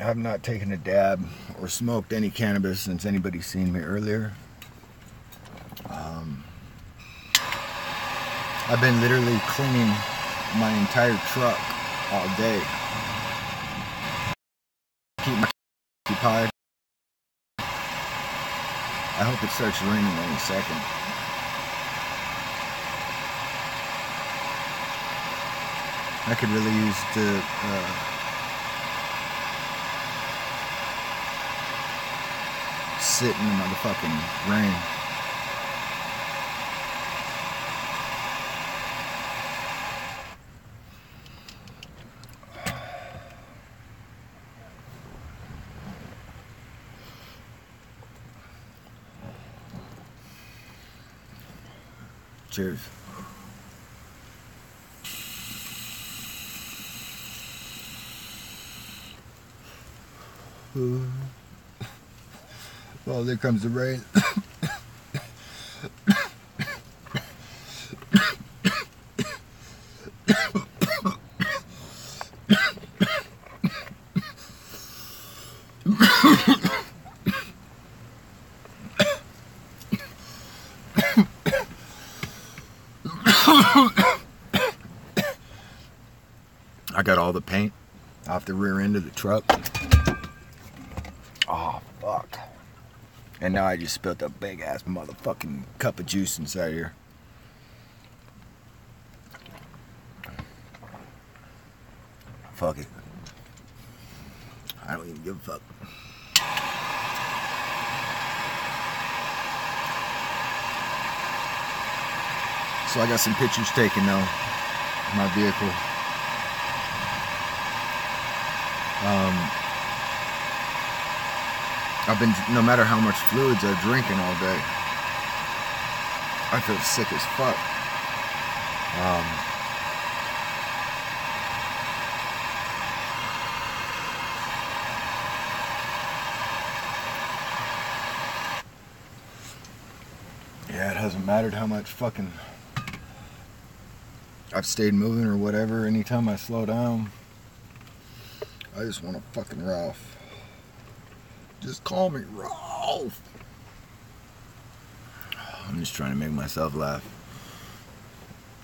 have not taken a dab or smoked any cannabis since anybody's seen me earlier. I've been literally cleaning my entire truck all day. Keep my occupied. I hope it starts raining any second. I could really use to sit in the motherfucking rain. Cheers. Well, there comes the rain. I got all the paint off the rear end of the truck. Oh, fuck. And now I just spilled a big ass motherfucking cup of juice inside here. Fuck it. I don't even give a fuck. So I got some pictures taken now of my vehicle. I've been, no matter how much fluids I'm drinking all day, I feel sick as fuck. Yeah, it hasn't mattered how much fucking I've stayed moving or whatever. Anytime I slow down, I just want to fucking Ralph. Just call me Ralph. I'm just trying to make myself laugh.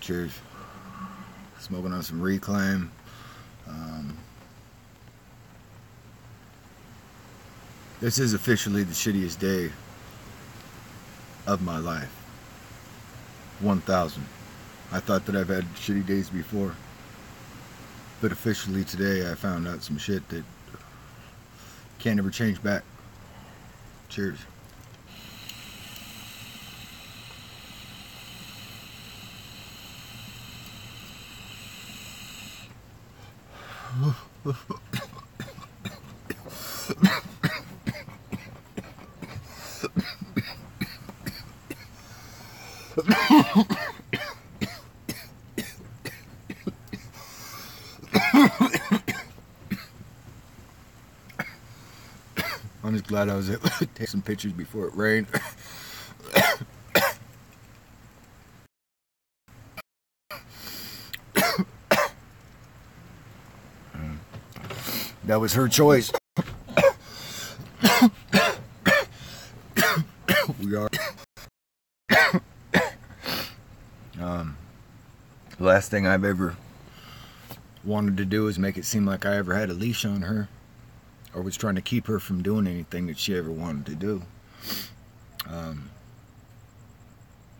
Cheers. Smoking on some Reclaim. This is officially the shittiest day of my life. 1,000. I thought that I've had shitty days before. But officially today I found out some shit that can't ever change back. Cheers. I'm just glad I was able to take some pictures before it rained. That was her choice. We are. The last thing I've ever wanted to do is make it seem like I ever had a leash on her, or was trying to keep her from doing anything that she ever wanted to do.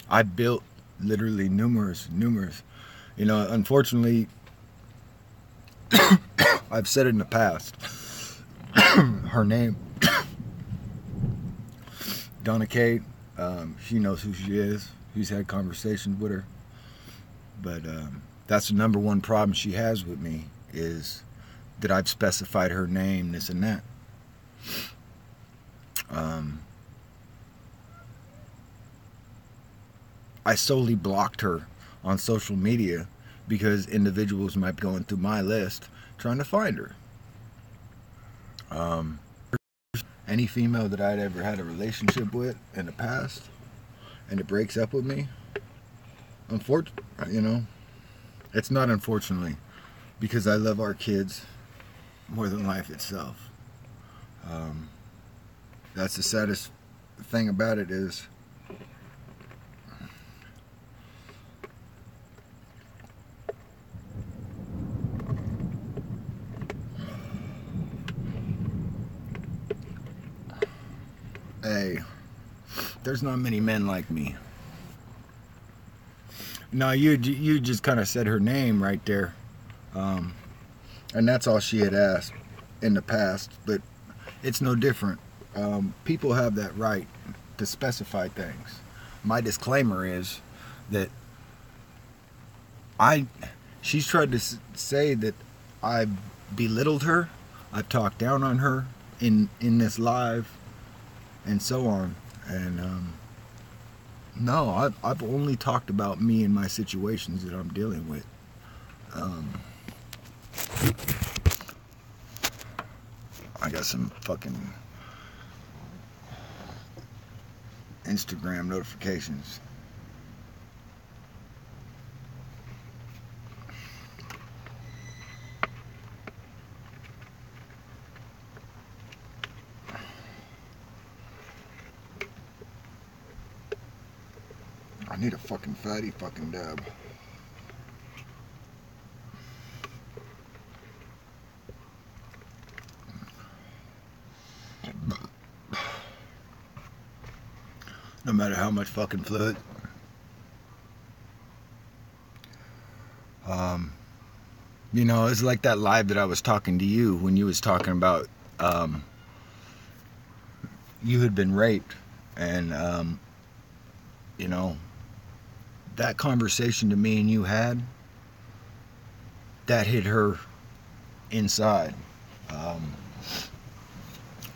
I built literally numerous, you know, unfortunately, I've said it in the past, her name, Donna Kate, she knows who she is. She's had conversations with her. But that's the number one problem she has with me, is that I've specified her name, this and that. I solely blocked her on social media because individuals might be going through my list trying to find her. Any female that I'd ever had a relationship with in the past, and it breaks up with me, you know, it's not unfortunately, because I love our kids more than life itself. That's the saddest thing about it is hey, there's not many men like me. No, you just kind of said her name right there, and that's all she had asked in the past. But it's no different. People have that right to specify things. My disclaimer is that she's tried to say that I belittled her, I've talked down on her in this live, and so on. And no, I've only talked about me and my situations that I'm dealing with. I got some fucking Instagram notifications. I need a fucking fatty fucking dab. No matter how much fucking fluid. You know, it's like that live that I was talking to you when you was talking about you had been raped, and you know, that conversation to me and you had, that hit her inside.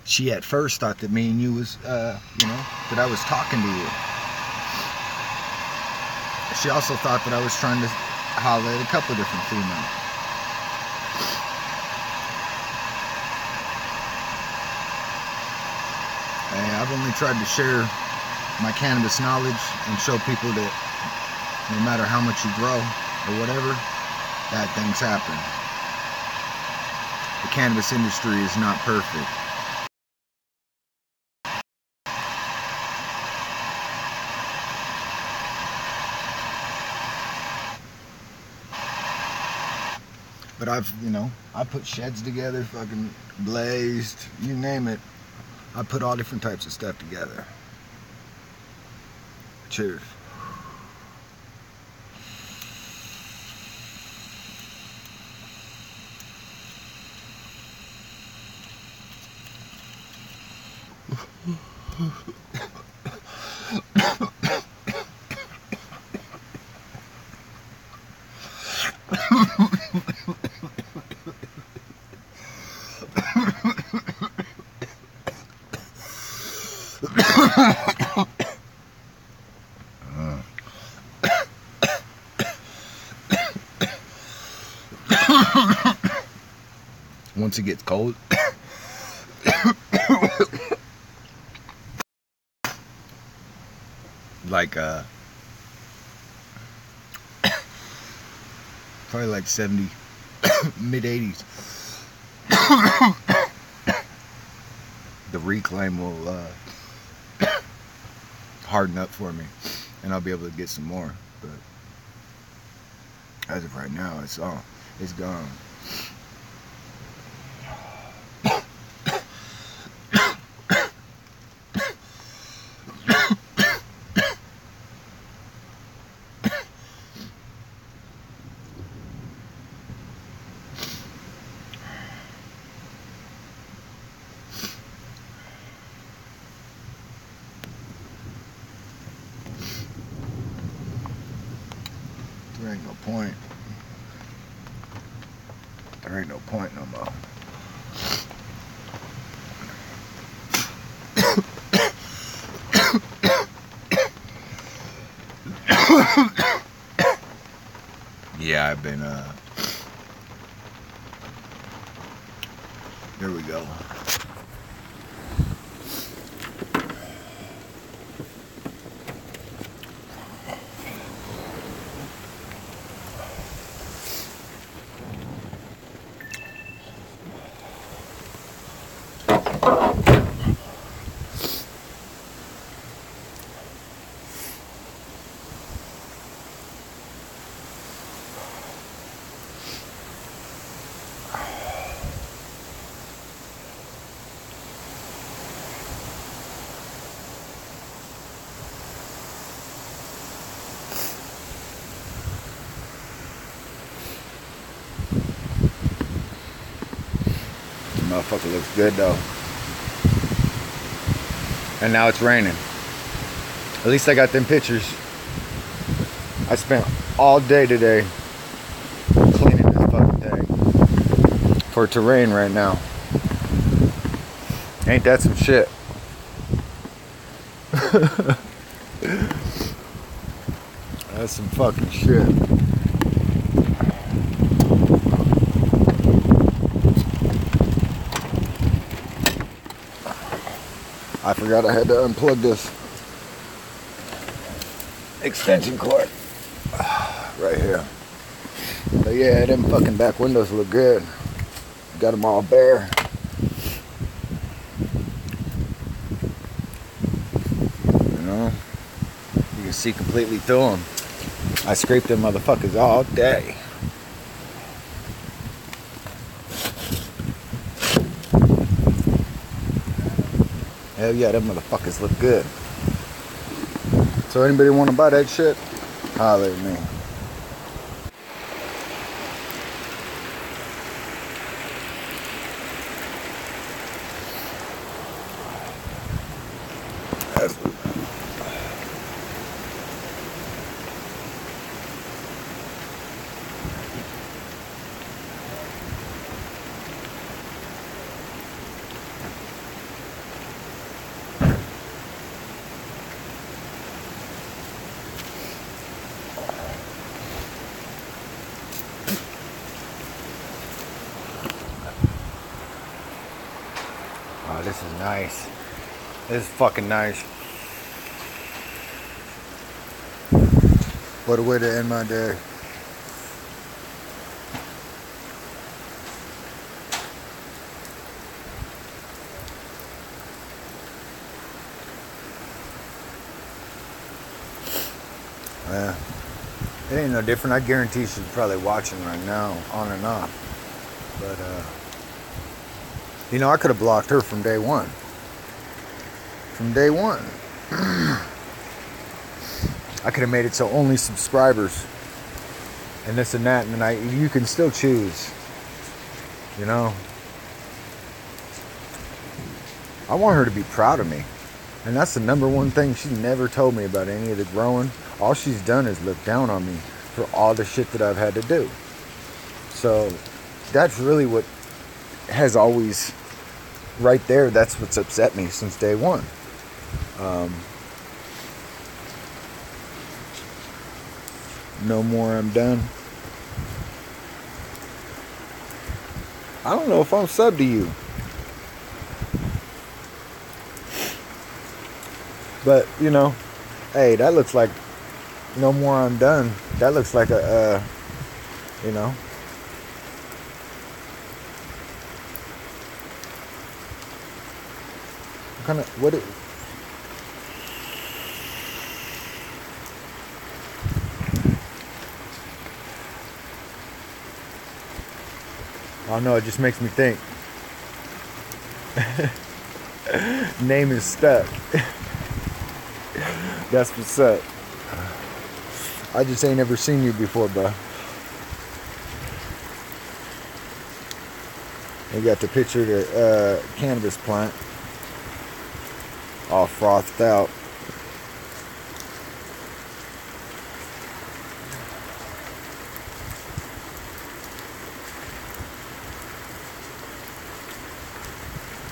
She at first thought that me and you was, you know, that I was talking to you. She also thought that I was trying to holler at a couple of different females. And I've only tried to share my cannabis knowledge and show people that no matter how much you grow or whatever, bad things happen. The cannabis industry is not perfect. But I put sheds together, fucking blazed, you name it. I put all different types of stuff together. Cheers. Once it gets cold, like probably like 70, mid 80s, the reclaim will harden up for me, and I'll be able to get some more. But as of right now, it's gone. There ain't no point. There ain't no point no more. Yeah, I've been, there we go. motherfucker looks good though. And now it's raining. At least I got them pictures. I spent all day today cleaning this fucking thing for it to rain right now. Ain't that some shit? That's some fucking shit. I forgot I had to unplug this extension cord right here. But yeah, them fucking back windows look good. Got them all bare. You know, you can see completely through them. I scraped them motherfuckers all day. Hell yeah, them motherfuckers look good. So anybody want to buy that shit? Holler at me. Oh, this is nice. This is fucking nice. What a way to end my day. Yeah. It ain't no different. I guarantee she's probably watching right now, on and off. But, you know, I could have blocked her from day one. From day one. I could have made it so only subscribers and this and that, and then you can still choose. You know? I want her to be proud of me. And that's the number one thing she never told me about any of the growing. All she's done is look down on me for all the shit that I've had to do. So that's really what has always, right there, that's what's upset me since day one. No more, I'm done. I don't know if I'm sub to you. But, you know, hey, that looks like no more, I'm done. That looks like a, you know. What it... I don't know, it just makes me think. Name is stuck. That's what's up. I just ain't ever seen you before, bro. You got the picture of the cannabis plant. All frothed out.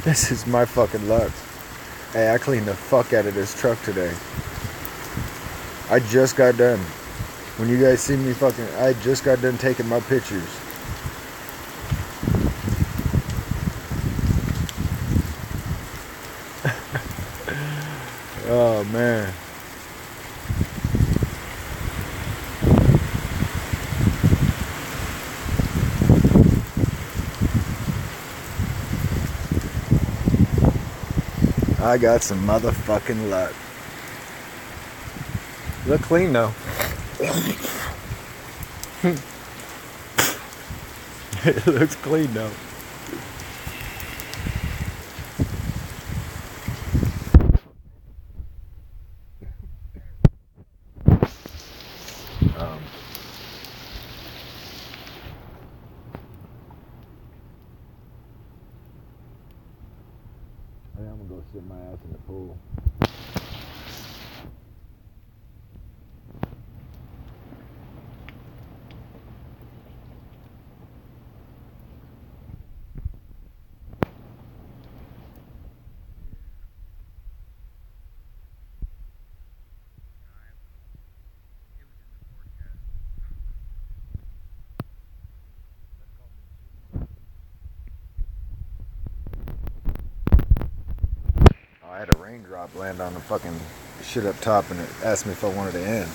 This is my fucking luck. Hey, I cleaned the fuck out of this truck today. I just got done. When you guys see me fucking, I just got done taking my pictures. Oh man. I got some motherfucking luck. Look clean though. It looks clean though. sit my ass in the pool. I had a raindrop land on the fucking shit up top and it asked me if I wanted to end.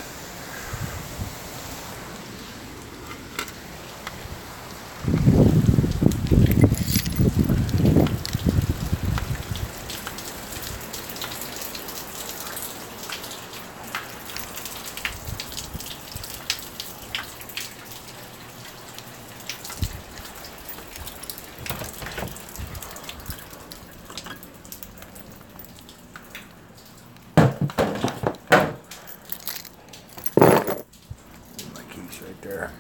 My keys right there.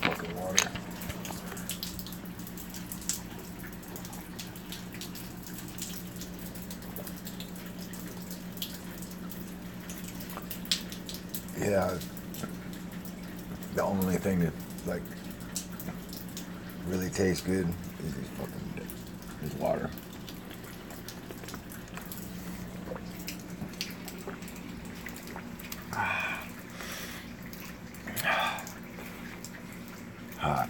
Fucking water. Yeah, the only thing that like really tastes good is this water. Hot.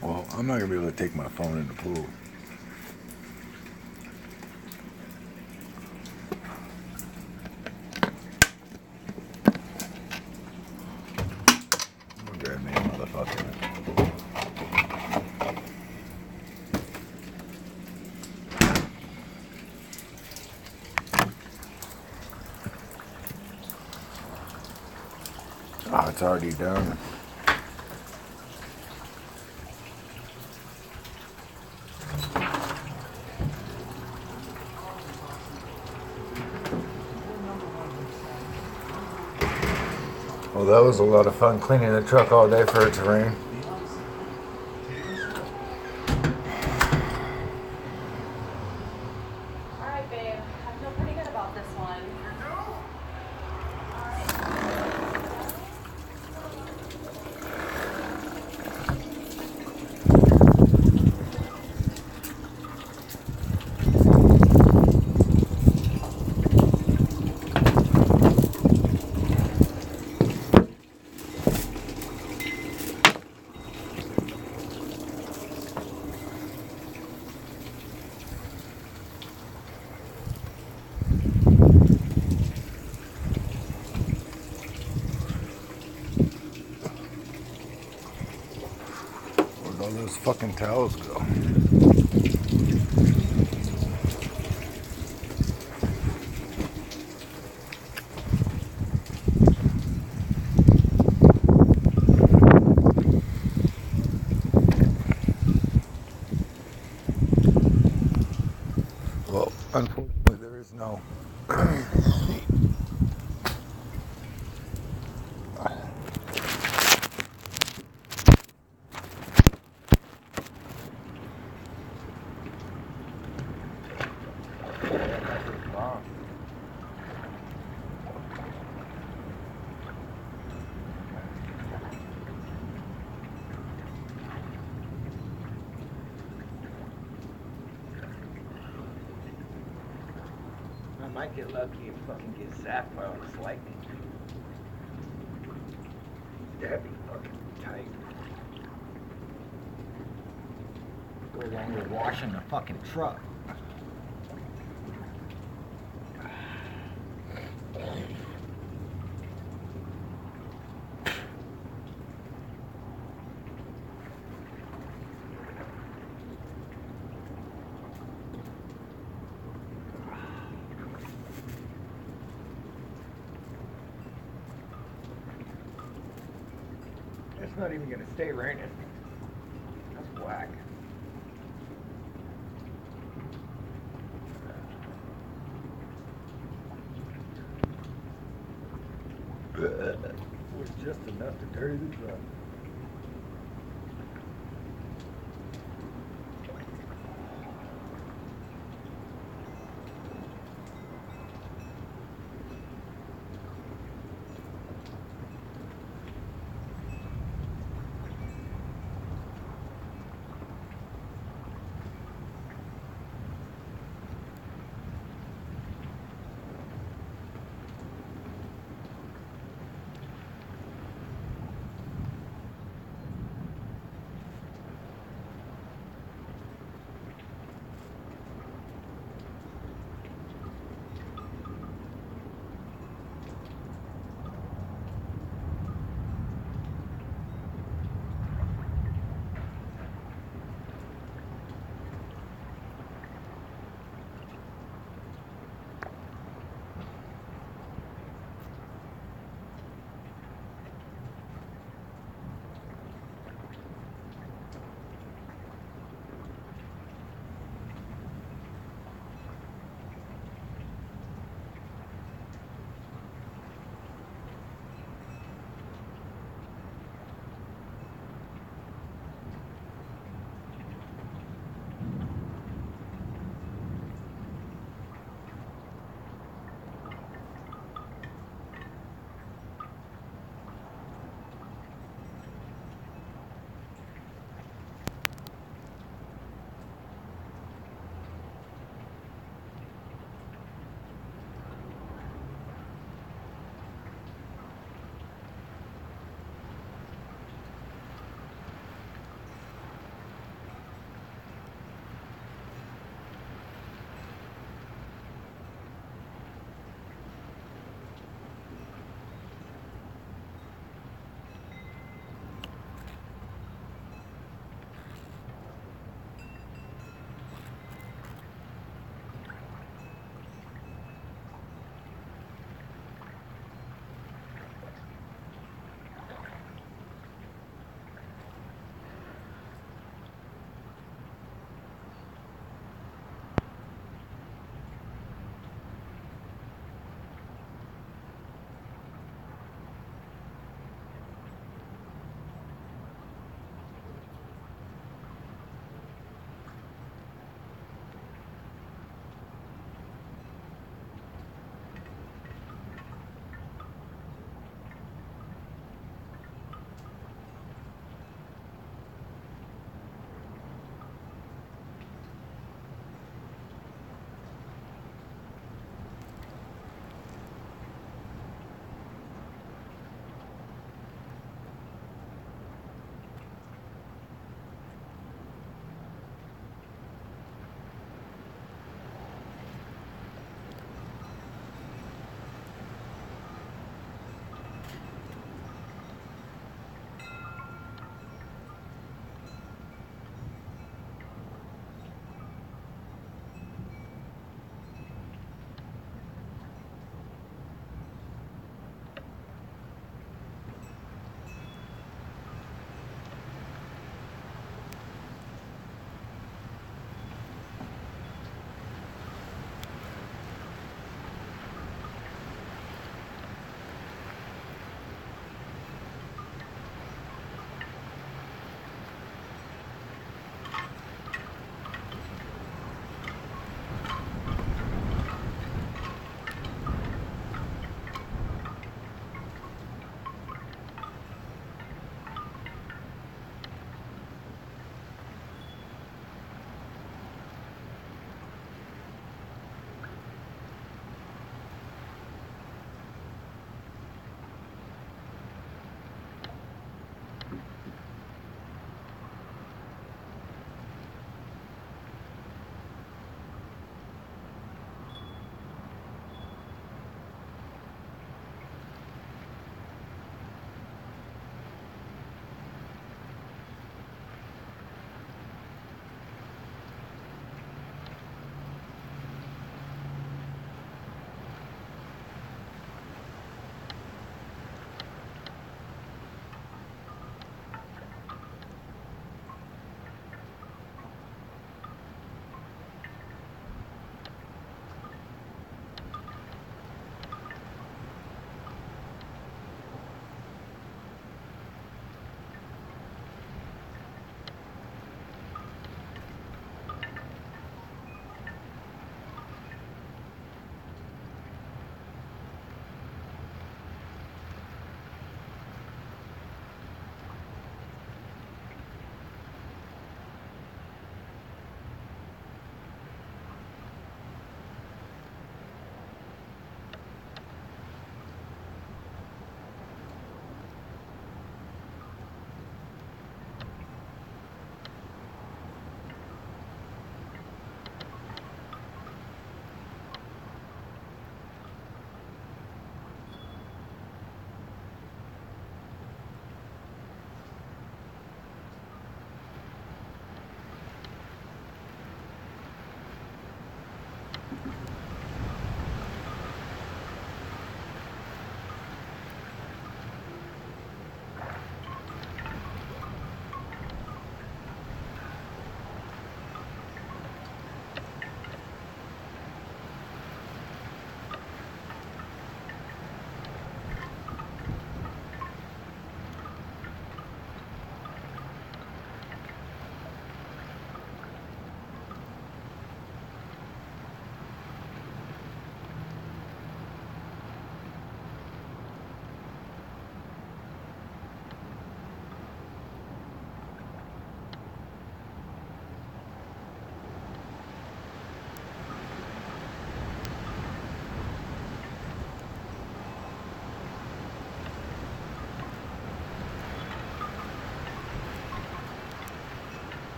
Well, I'm not gonna be able to take my phone in the pool. I'm gonna grab me a motherfucker. Oh, it's already done. Well, that was a lot of fun cleaning the truck all day for it to rain. Alright, babe. I feel pretty good about this one. Where'd all those fucking towels go? Well, unfortunately, there is no. I might get lucky and fucking get zapped by all this lightning. That'd be fucking tight. Go along with washing the fucking truck. It's not even gonna stay raining. That's whack. was just enough to dirty the truck.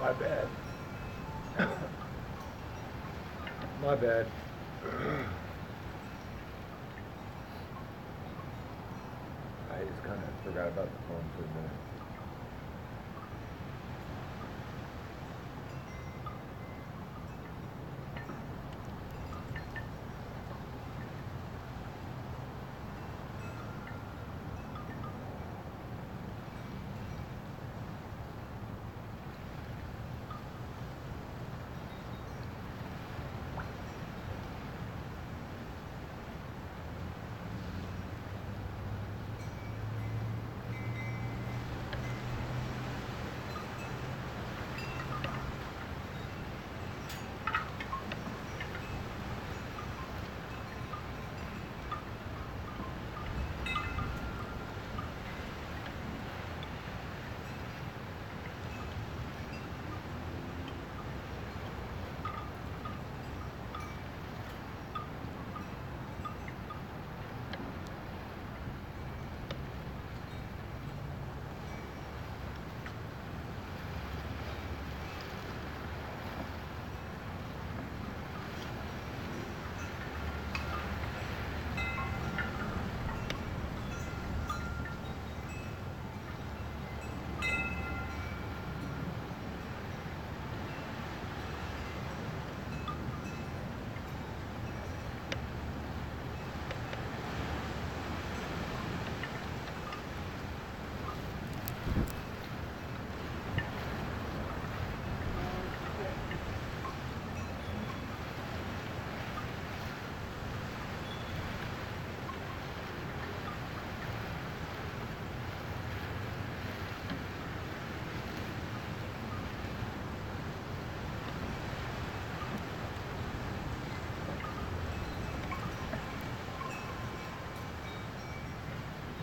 My bad. My bad. I just kind of forgot about the phone for a minute.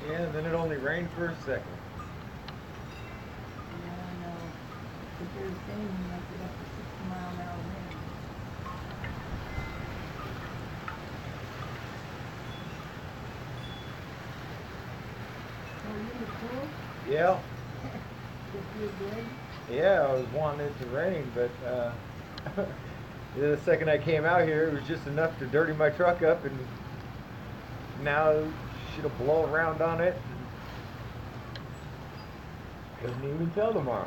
Yeah, and then it only rained for a second. Yeah, I know. But there's saying you might get up to 60-mile-an-hour wind. Oh, you in the pool? Yeah. It feel good? Yeah, I was wanting it to rain, but the second I came out here, it was just enough to dirty my truck up, and now she'll blow around on it. Couldn't even tell tomorrow.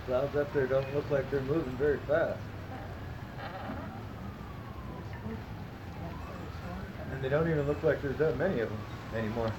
Clouds up there don't look like they're moving very fast. And they don't even look like there's that many of them anymore.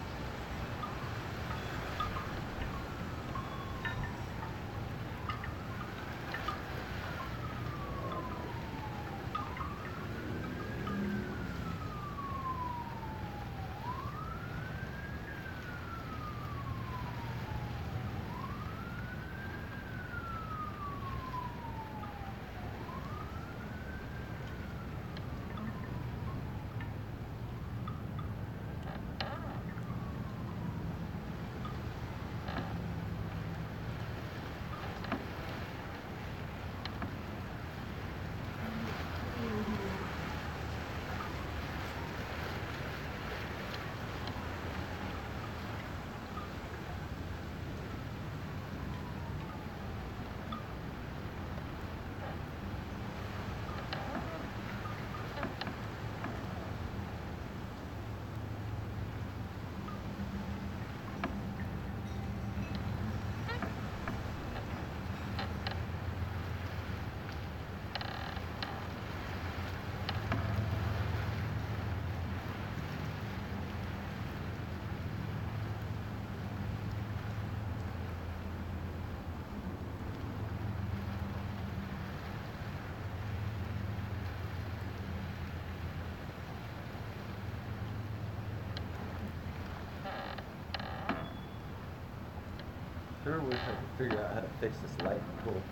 Sure wish I could figure out how to fix this light in the pool.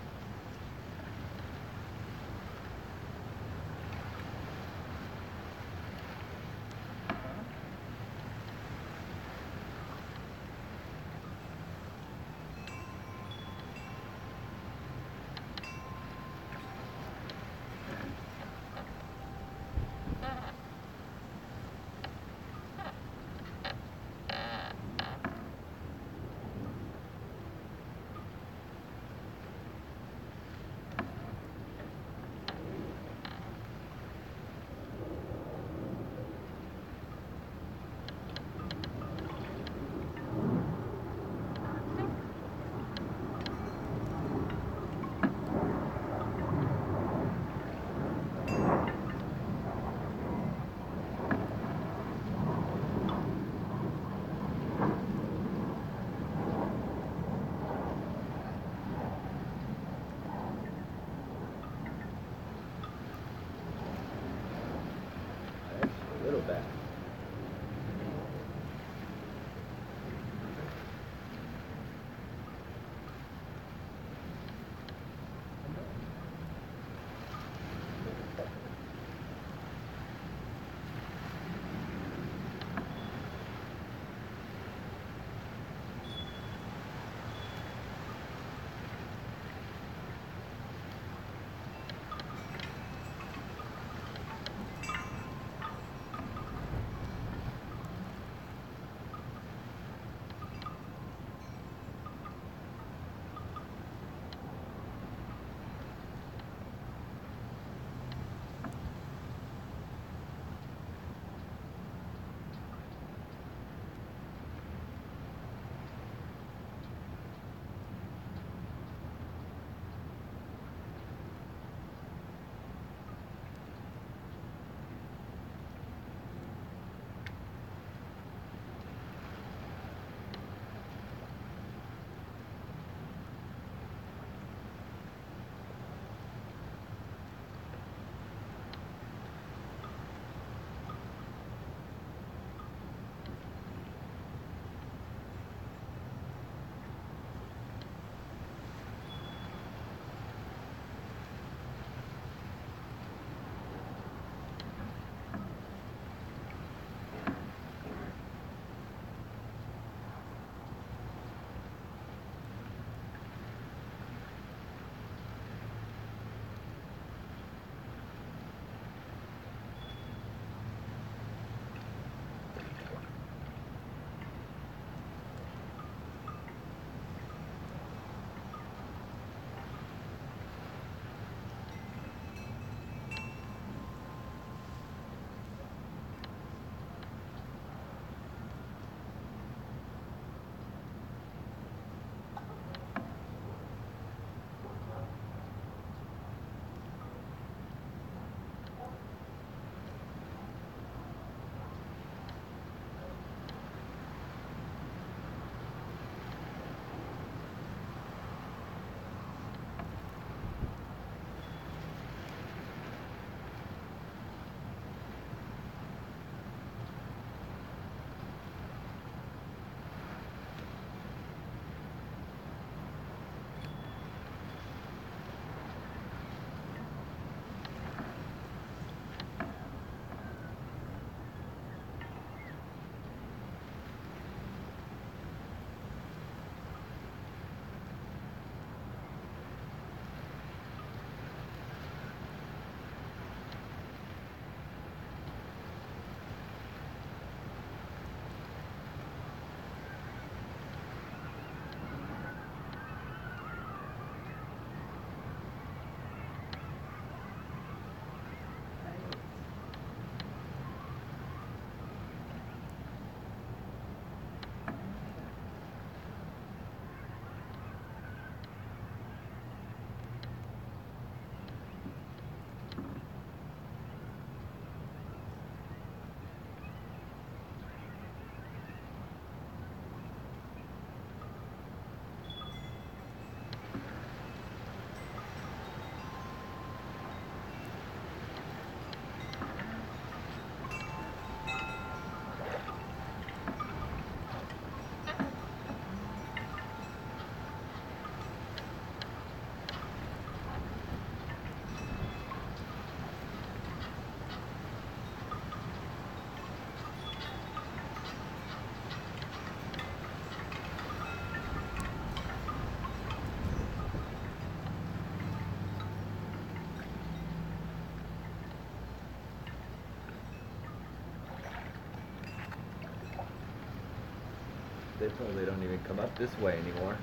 They probably don't even come up this way anymore.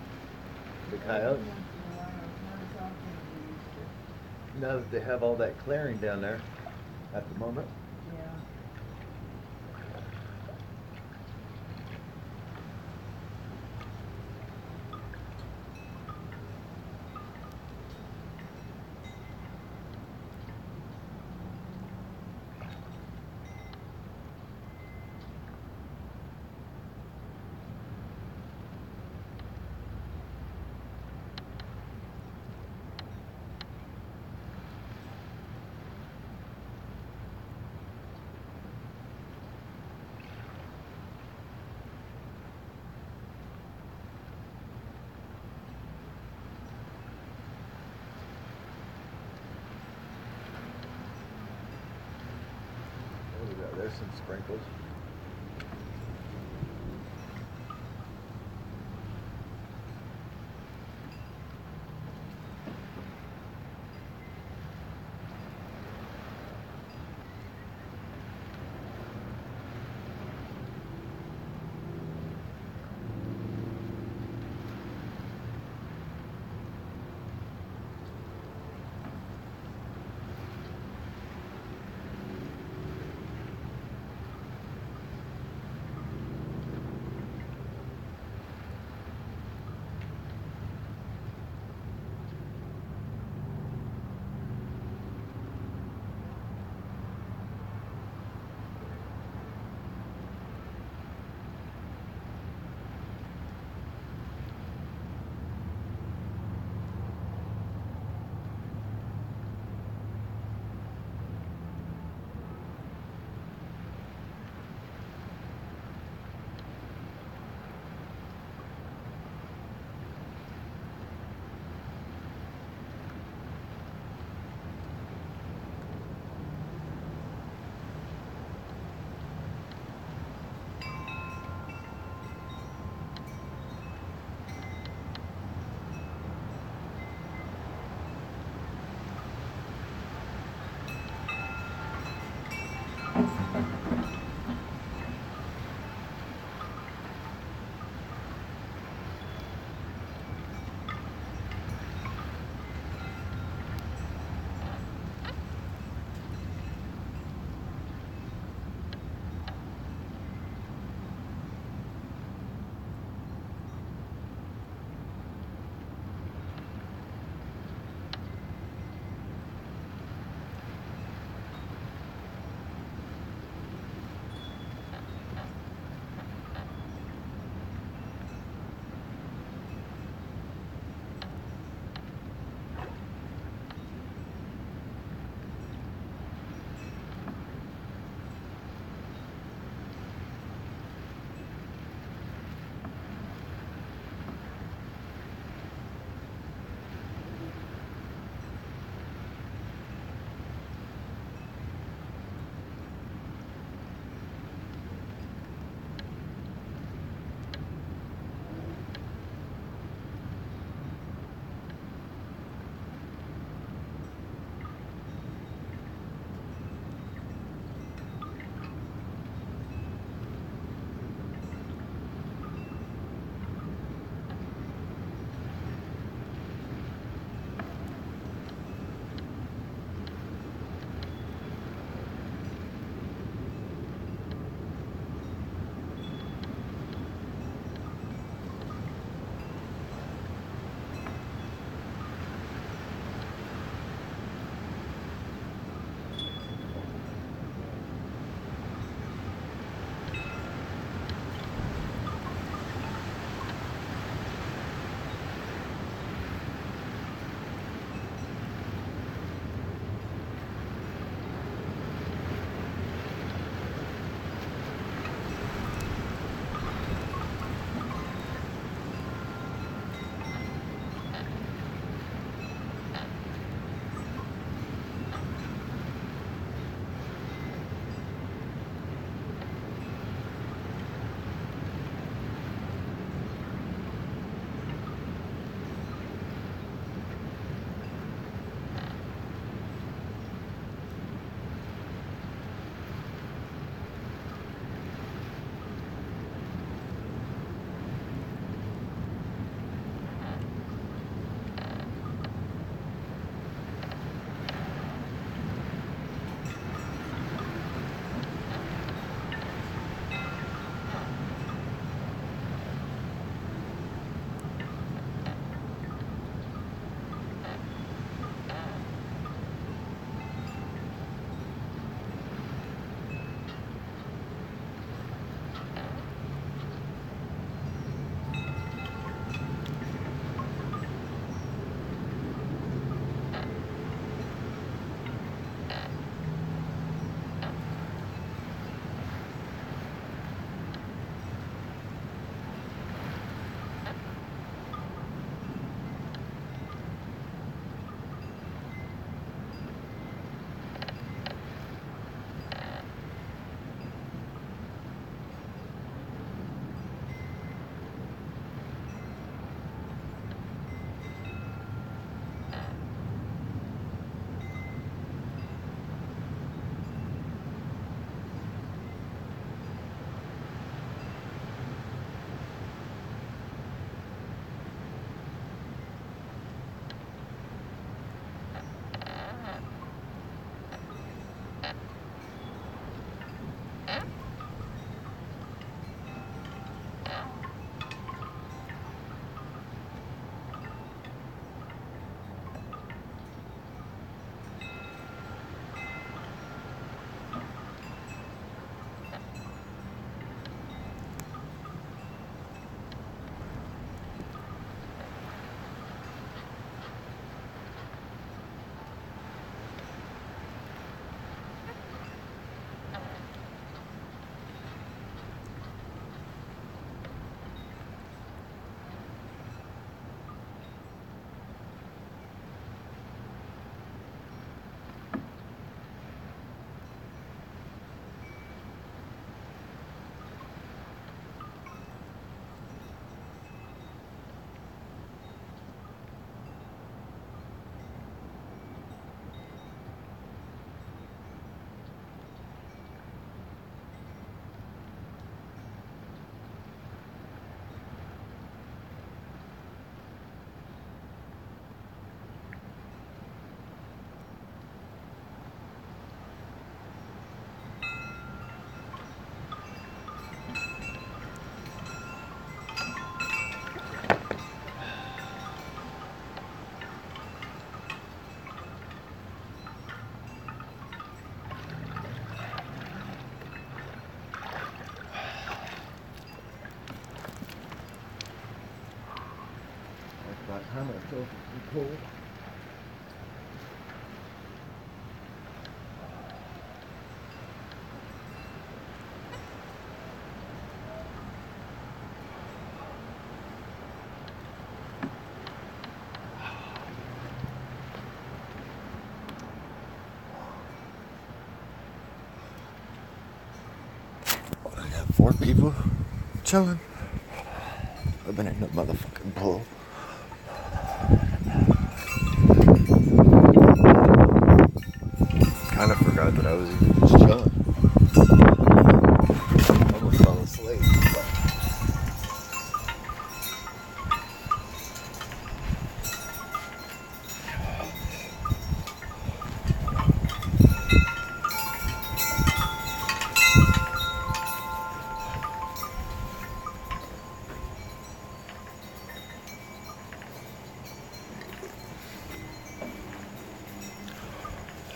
The Once coyotes. in a while, not as often as they used to. Now that they have all that clearing down there at the moment. Yeah. Oh, there's some sprinkles. About time I feel cold. I got 4 people chilling. I've been in the motherfucking pool. Kind of forgot that I was even just chilling. Almost fell asleep.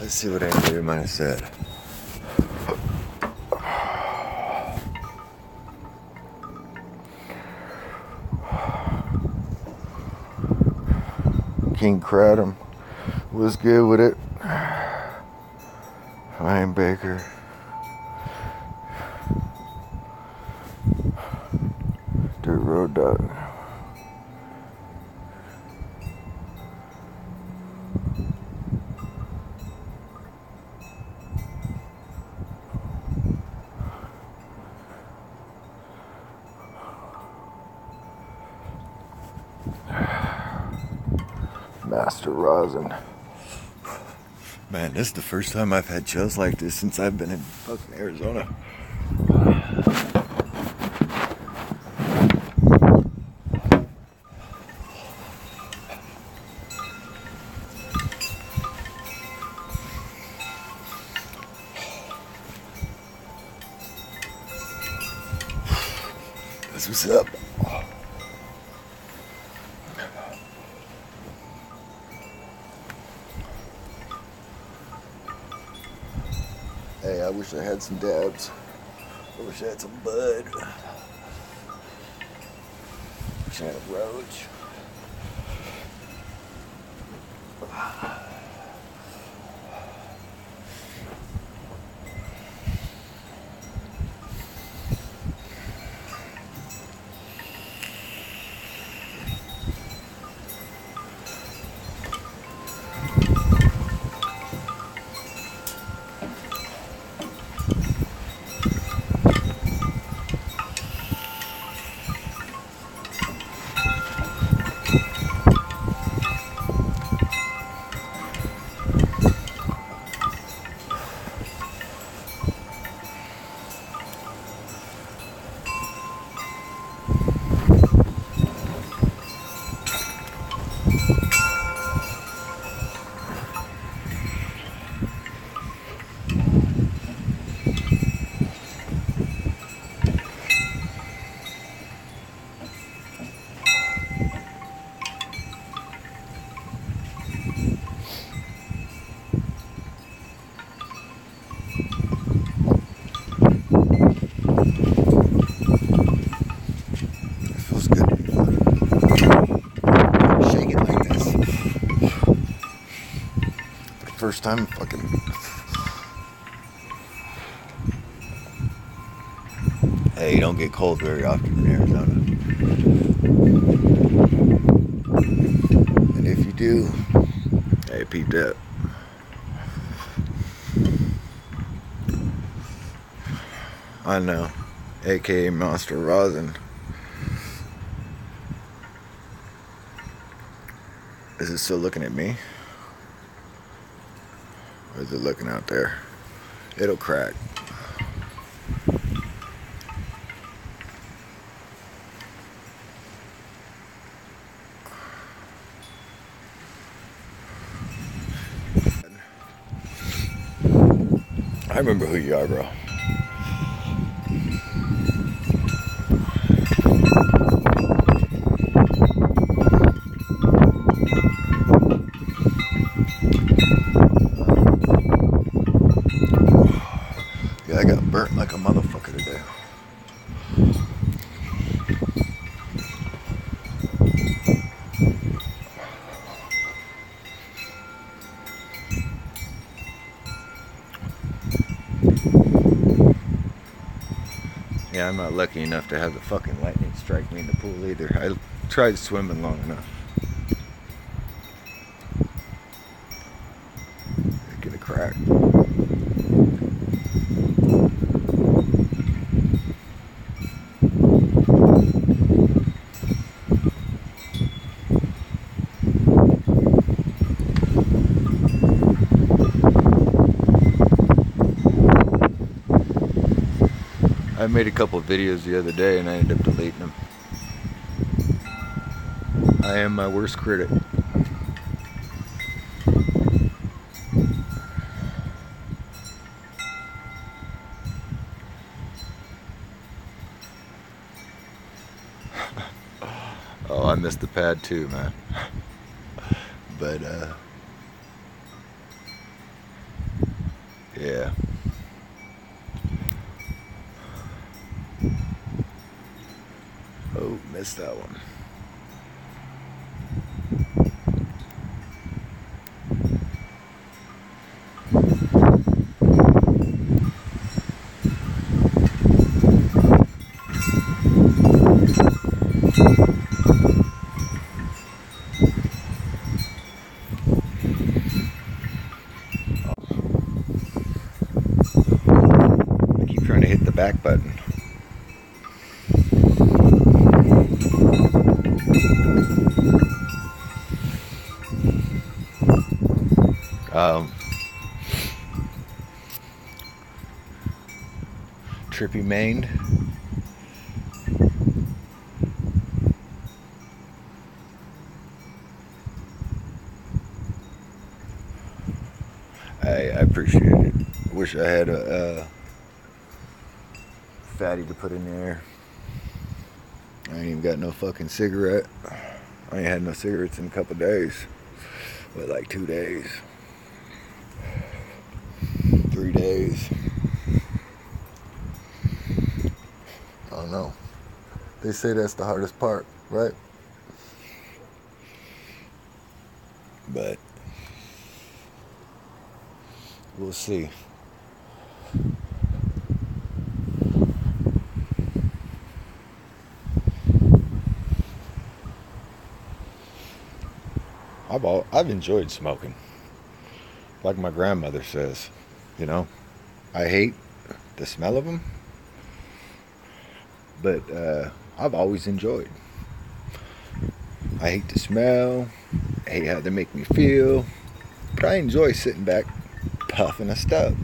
Let's see what Andrew might have said. King Kratom was good with it. Ryan Baker. Dirt Road Dog. Master Rosin. Man, this is the first time I've had chills like this since I've been in fucking Arizona. That's what's up. Hey, I wish I had some dabs. I wish I had some bud. Wish I had a roach. First time fucking. Hey, you don't get cold very often in Arizona. And if you do, hey, peep that. I know, aka Monster Rosin. Is it still looking at me? Or is it looking out there? It'll crack. I remember who you are, bro. Yeah, I got burnt like a motherfucker today. Yeah, I'm not lucky enough to have the fucking lightning strike me in the pool either. I tried swimming long enough. Get a crack. I made a couple of videos the other day and I ended up deleting them. I am my worst critic. Oh, I missed the pad too, man. But yeah. Oh, missed that one. I keep trying to hit the back button. Trippy maned. I appreciate it. I wish I had a fatty to put in there. I ain't even got no fucking cigarette. I ain't had no cigarettes in a couple days. But like 2 days. 3 days. I don't know. They say that's the hardest part, right? But we'll see. I've enjoyed smoking. Like my grandmother says, you know, I hate the smell of them, but I've always enjoyed. I hate the smell, I hate how they make me feel, but I enjoy sitting back, puffing a stub.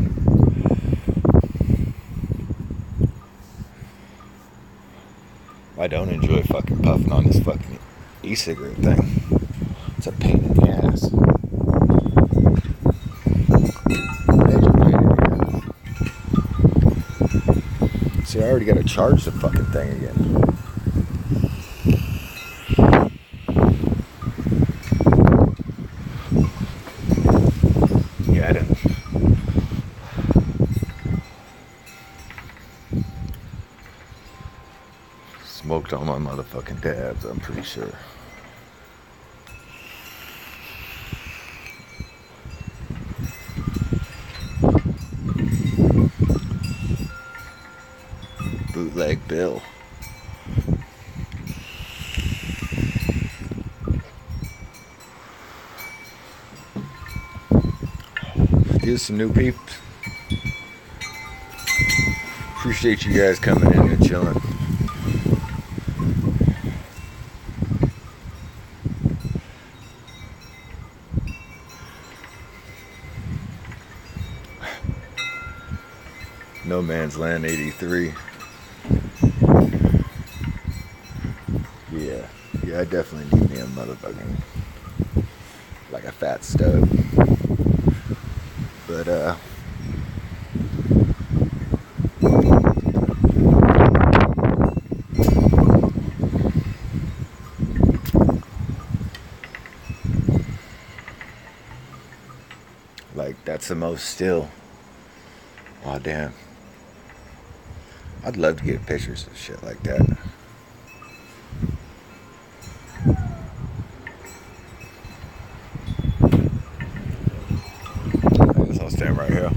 I don't enjoy fucking puffing on this fucking e-cigarette thing. It's a pain in the ass. Major pain in the ass. See, I already got to charge the fucking thing again. Yeah, I didn't. Smoked all my motherfucking dabs, I'm pretty sure. Bootleg Bill. Here's some new peeps. Appreciate you guys coming in and chilling. No Man's Land 83. Yeah, I definitely need me a motherfucking, like a fat stub. But like that's the most still. Aw, damn. I'd love to get pictures of shit like that. I guess I'll stand right here.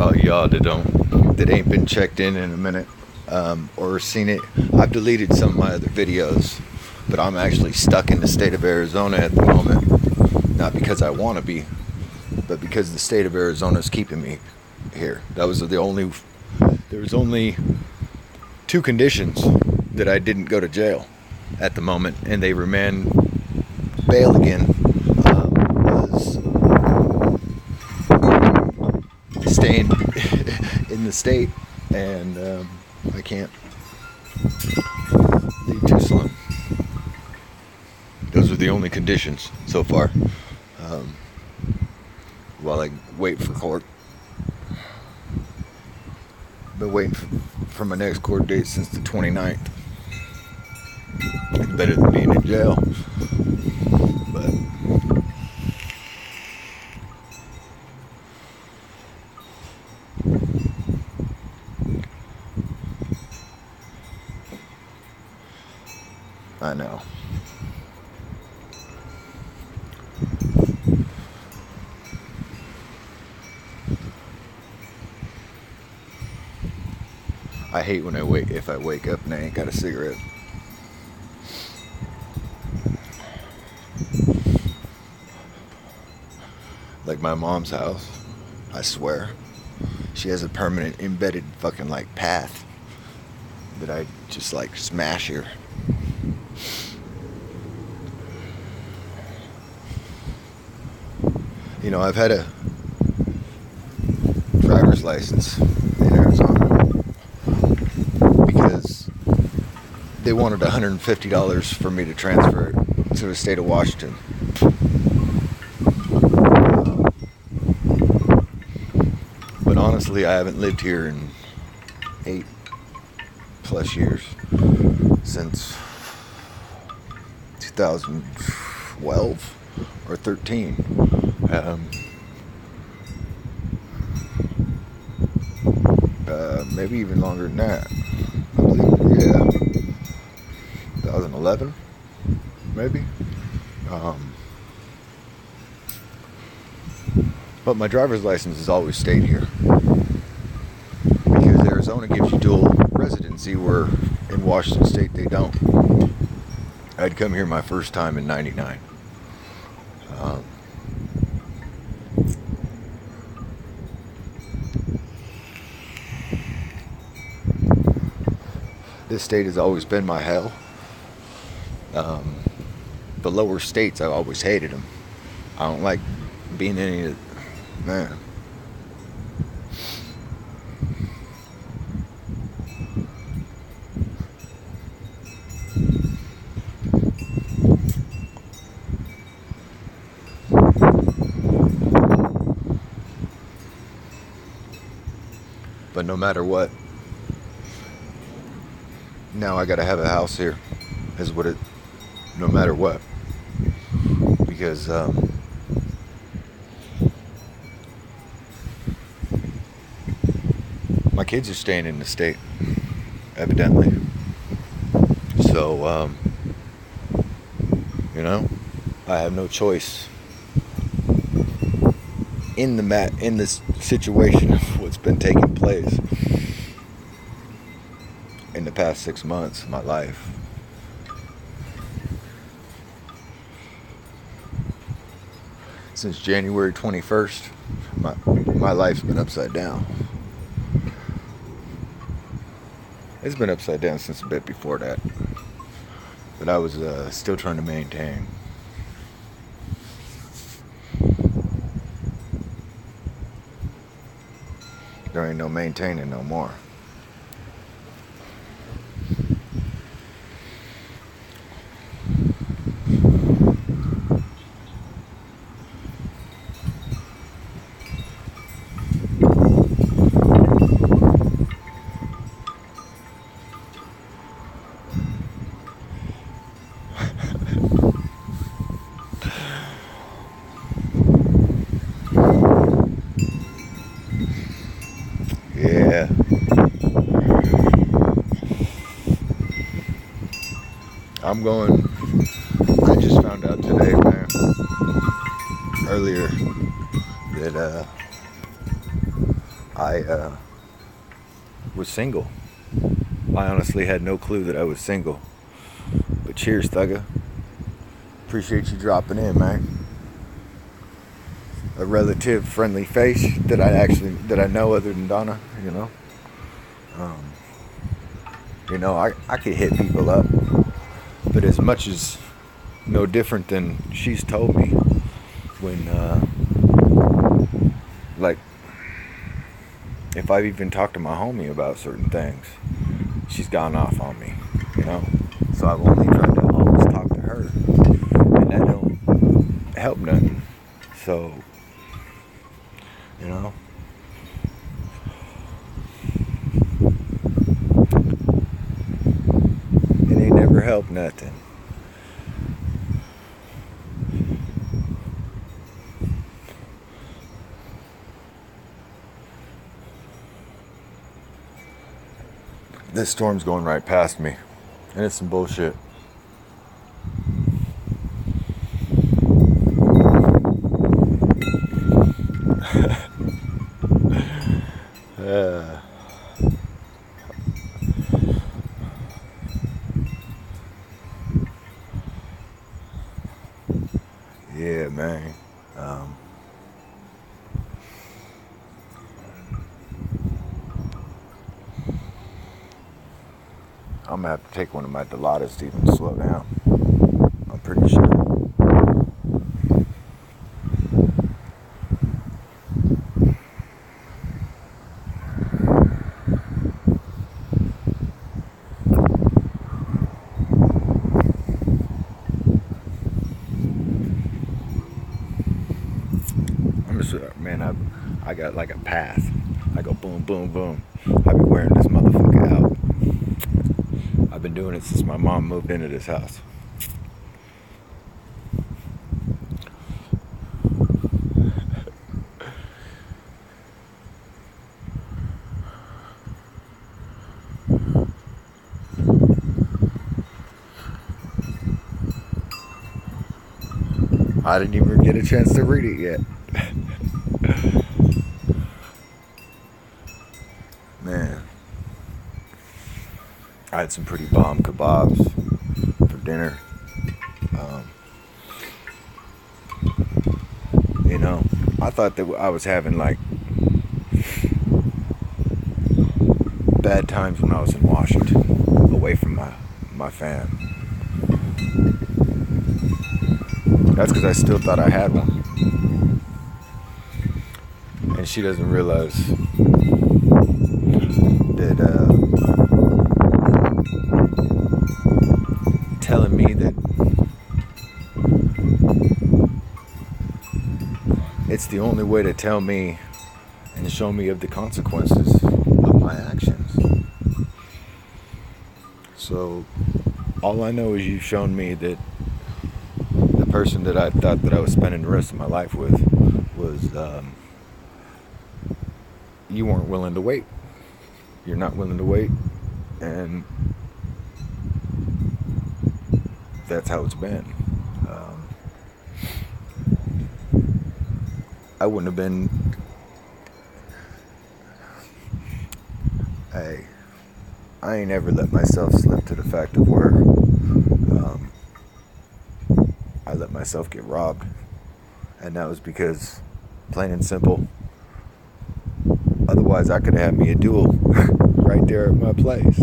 all y'all that ain't been checked in a minute, or seen it. I've deleted some of my other videos, but I'm actually stuck in the state of Arizona at the moment. Not because I want to be, but because the state of Arizona is keeping me here. There was only 2 conditions that I didn't go to jail at the moment, and they remand bail again. Was staying in the state, and I can't leave Tucson. Those are the only conditions so far. While I wait for court. Been waiting for my next court date since the 29th. It's better than being in jail. But I know. I hate when if I wake up and I ain't got a cigarette. Like my mom's house, I swear, she has a permanent embedded fucking like path that I just like smash her. You know, I've had a driver's license in Arizona because they wanted $150 for me to transfer it to the state of Washington. But honestly, I haven't lived here in 8+ years, since 2012 or 13. Maybe even longer than that. I believe, yeah, 2011, maybe. But my driver's license has always stayed here because Arizona gives you dual residency, where in Washington State they don't. I'd come here my first time in '99. This state has always been my hell. The lower states, I've always hated them. I don't like being in any of, man. But no matter what, now I gotta have a house here, is what it, no matter what, because my kids are staying in the state, evidently. So you know, I have no choice in this situation of what's been taking place in the past 6 months of my life. Since January 21st, my life's been upside down. It's been upside down since a bit before that, but I was still trying to maintain. There ain't no maintaining no more. Yeah. I just found out today, man, earlier, that I was single. I honestly had no clue that I was single. But cheers, Thugga. Appreciate you dropping in, man. A relative friendly face that I know other than Donna, you know. I could hit people up, but as much as no different than she's told me when, like, if I've even talked to my homie about certain things, she's gone off on me, you know. So I've only tried to always talk to her, and that don't help nothing. So, you know. It ain't never helped nothing. This storm's going right past me, and it's some bullshit. Yeah, man. I'm gonna have to take one of my Dilaudid to even slow down. I'm pretty sure. Man, I got like a path. I go boom, boom, boom. I be wearing this motherfucker out. I've been doing it since my mom moved into this house. I didn't even get a chance to read it yet. Man, I had some pretty bomb kebabs for dinner. I thought that I was having like bad times when I was in Washington, away from my fam. That's because I still thought I had one. And she doesn't realize that telling me that it's the only way to tell me and show me of the consequences of my actions. So all I know is you've shown me that the person that I thought that I was spending the rest of my life with was you weren't willing to wait. You're not willing to wait, and that's how it's been. I wouldn't have been. Hey, I ain't ever let myself slip to the fact of where I let myself get robbed, and that was because, plain and simple, otherwise I could have had me a duel right there at my place.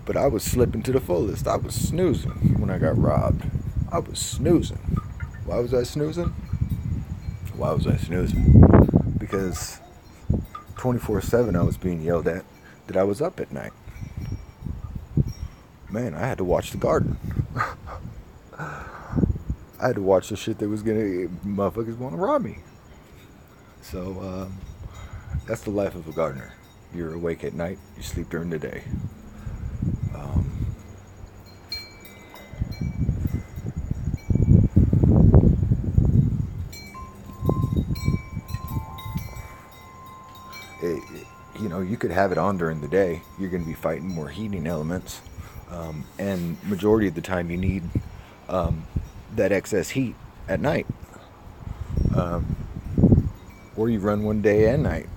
But I was slipping to the fullest. I was snoozing when I got robbed. I was snoozing. Why was I snoozing? Because 24/7 I was being yelled at that I was up at night. Man, I had to watch the garden. I had to watch the shit that was gonna motherfuckers want to rob me. So that's the life of a gardener. You're awake at night, you sleep during the day. You could have it on during the day. You're going to be fighting more heating elements, and majority of the time you need that excess heat at night. or you run one day and night.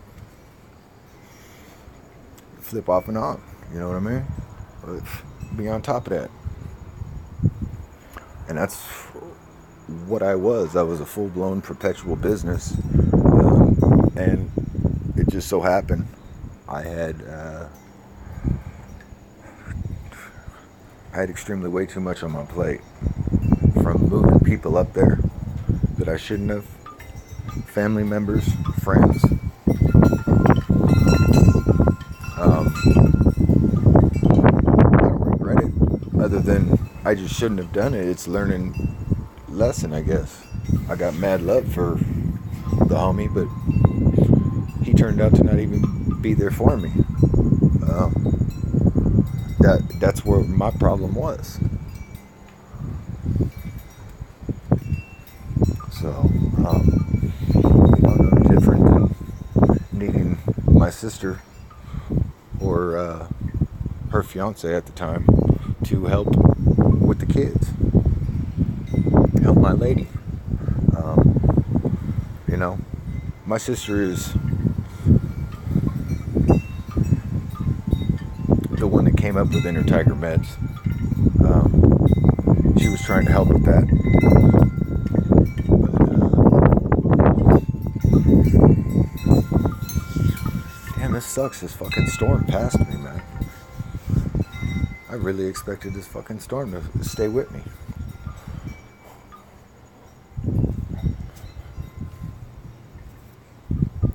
Flip off and on, you know what I mean? But be on top of that. And that's what I was. I was a full-blown perpetual business. And it just so happened I had extremely way too much on my plate. From moving people up there that I shouldn't have, family members, friends. I don't regret it, other than I just shouldn't have done it. It's learning lesson, I guess. I got mad love for the homie, but he turned out to not even be there for me. That's where my problem was. So, no different than needing my sister or her fiance at the time to help with the kids, help my lady. You know, my sister is the one that came up with Inner Tiger Meds. She was trying to help with that. Damn, this sucks. This fucking storm passed me, man. I really expected this fucking storm to stay with me.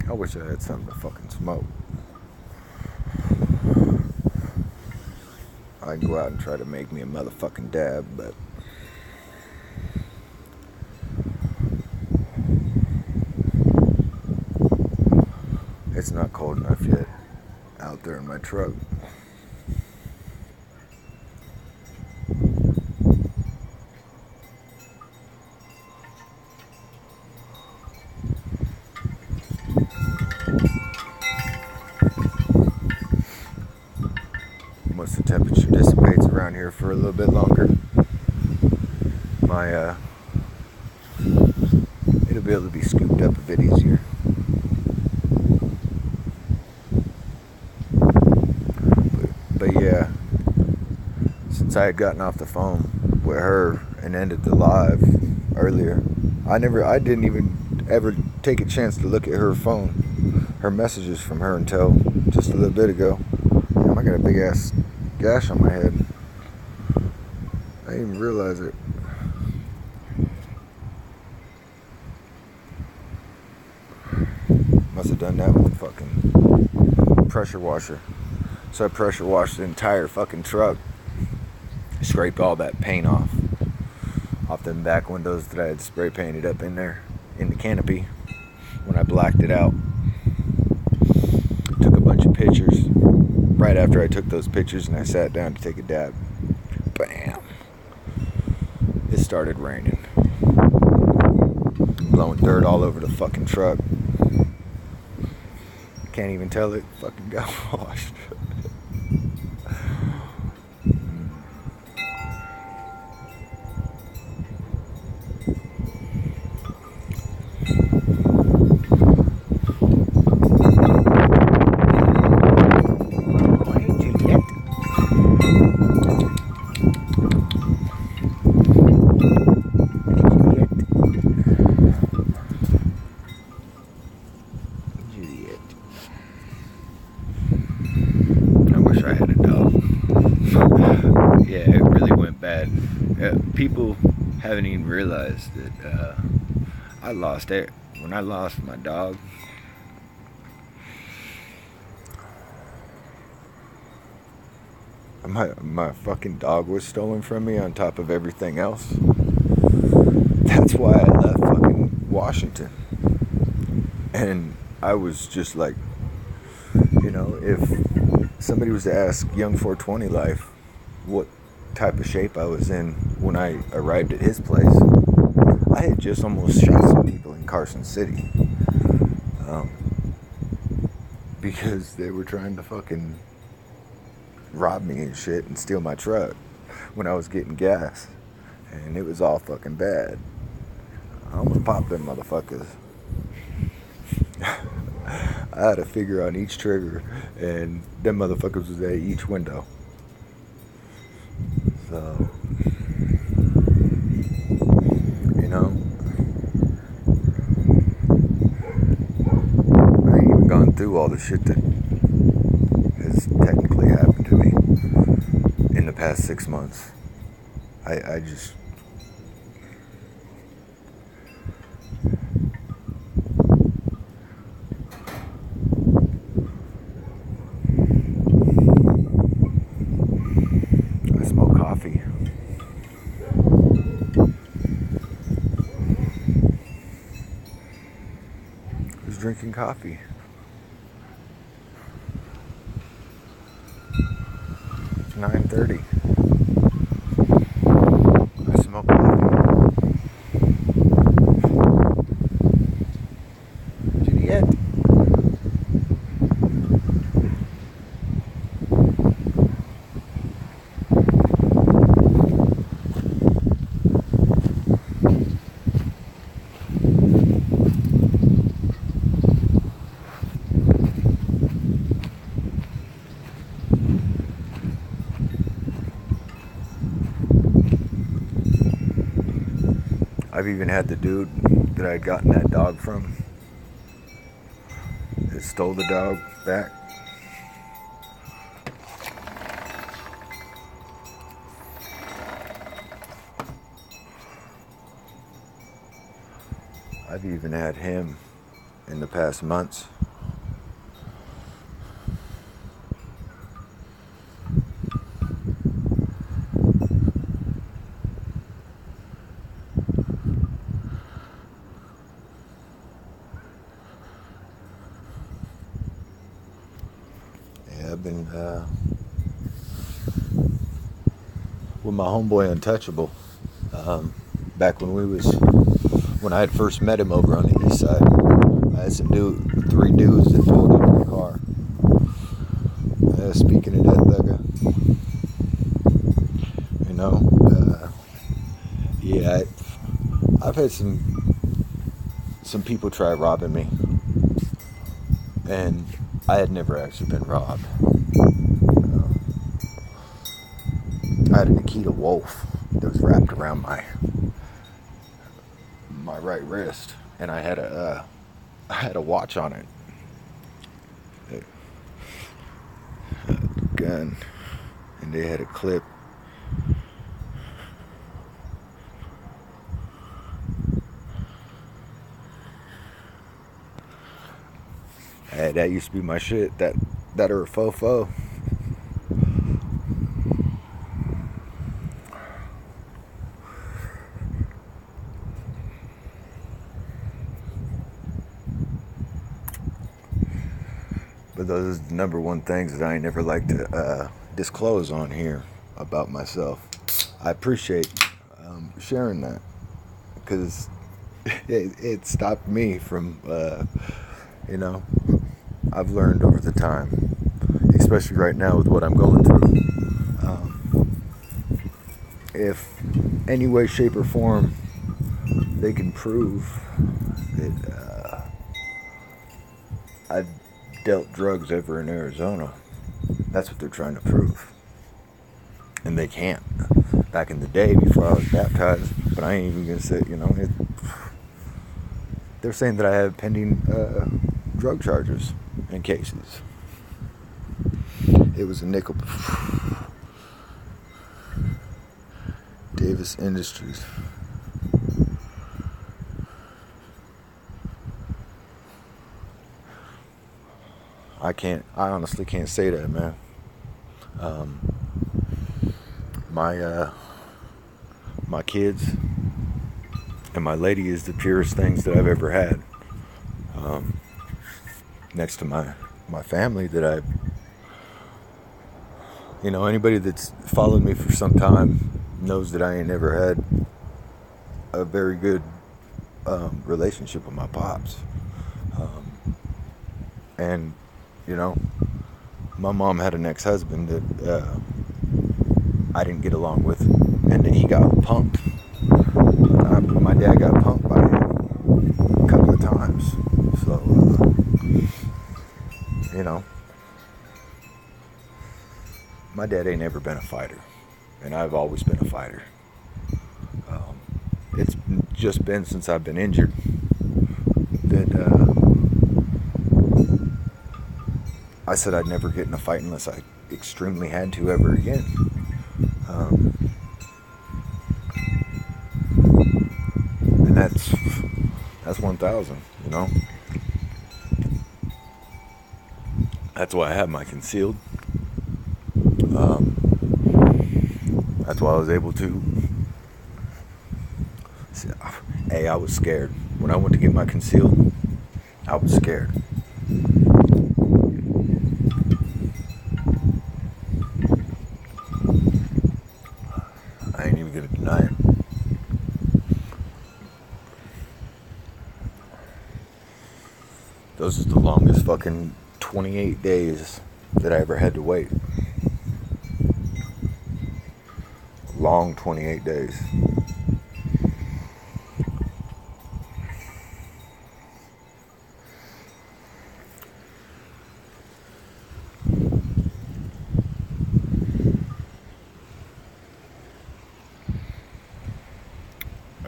I wish I had something to fucking smoke. I'd go out and try to make me a motherfucking dab, but it's not cold enough yet out there in my truck. Once the temperature dissipates around here for a little bit longer, it'll be able to be scooped up a bit easier. But yeah, since I had gotten off the phone with her and ended the live earlier, I didn't even ever take a chance to look at her phone, her messages from her until just a little bit ago. Damn, I got a big ass gash on my head. I didn't even realize it. Must have done that with a fucking pressure washer. So I pressure washed the entire fucking truck. Scraped all that paint off them back windows that I had spray painted up in there in the canopy when I blacked it out. Took a bunch of pictures. Right after I took those pictures and I sat down to take a dab, bam, it started raining. Blowing dirt all over the fucking truck. Can't even tell it fucking got washed. People haven't even realized that I lost it when I lost my dog. My fucking dog was stolen from me on top of everything else. That's why I left fucking Washington. And I was just like, you know, if somebody was to ask Young 420 Life what type of shape I was in when I arrived at his place, I had just almost shot some people in Carson City because they were trying to fucking rob me and shit and steal my truck when I was getting gas, and it was all fucking bad. I almost popped them motherfuckers. I had a figure on each trigger, and them motherfuckers was at each window. So, you know, I ain't even gone through all the shit that has technically happened to me in the past 6 months. I just... I smoke coffee. Who's drinking coffee? It's 9:30. I smoke coffee. Juliet. I've even had the dude that I had gotten that dog from that stole the dog back. I've even had him in the past months. I've been with my homeboy Untouchable back when I had first met him over on the east side. I had three dudes that pulled up in the car. Speaking of that thugger, you know, yeah, I've had some people try robbing me, and I had never actually been robbed. I had a Nikita Wolf that was wrapped around my right wrist, and I had a watch on it. A gun, and they had a clip. Hey, that used to be my shit. That or a fofo. But those are the number one things that I never like to disclose on here about myself. I appreciate sharing that, because it stopped me from, you know, I've learned over the time, especially right now with what I'm going through. If any way, shape, or form they can prove that I've dealt drugs ever in Arizona, that's what they're trying to prove. And they can't. Back in the day, before I was baptized, but I ain't even gonna say, you know, they're saying that I have pending drug charges and cases. It was a nickel. Davis Industries. I honestly can't say that, man. My kids and my lady is the purest things that I've ever had. Next to my family that anybody that's followed me for some time knows that I ain't never had a very good relationship with my pops. And, you know, my mom had an ex-husband that I didn't get along with, and that he got pumped. My dad got pumped by him a couple of times. So, dad ain't never been a fighter, and I've always been a fighter. It's just been since I've been injured that I said I'd never get in a fight unless I extremely had to ever again. And that's 1,000, you know. That's why I have my concealed. That's why I was able to. Hey, I was scared. When I went to get my concealed, I was scared. I ain't even gonna deny it. Those are the longest fucking 28 days that I ever had to wait. Long 28 days.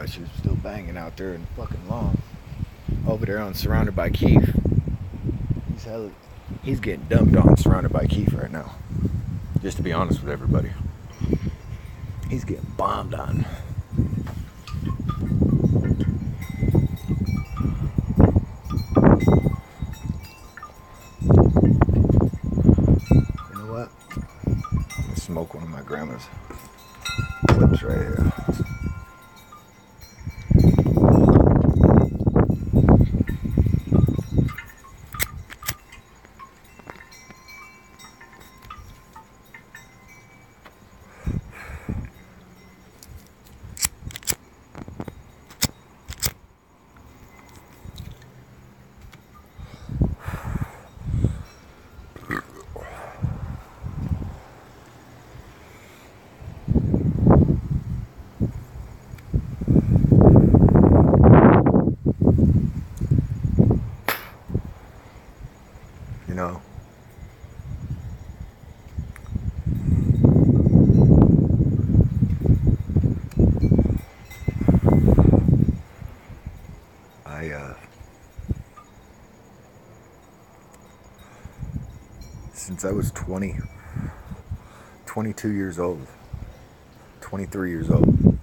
She was still banging out there in fucking lawn. Over there on Surrounded by Keith. He's getting dumped on Surrounded by Keith right now. Just to be honest with everybody. He's getting bombed on. You know what? I'm gonna smoke one of my grandma's clips right here. You know, since I was 22 years old, 23 years old,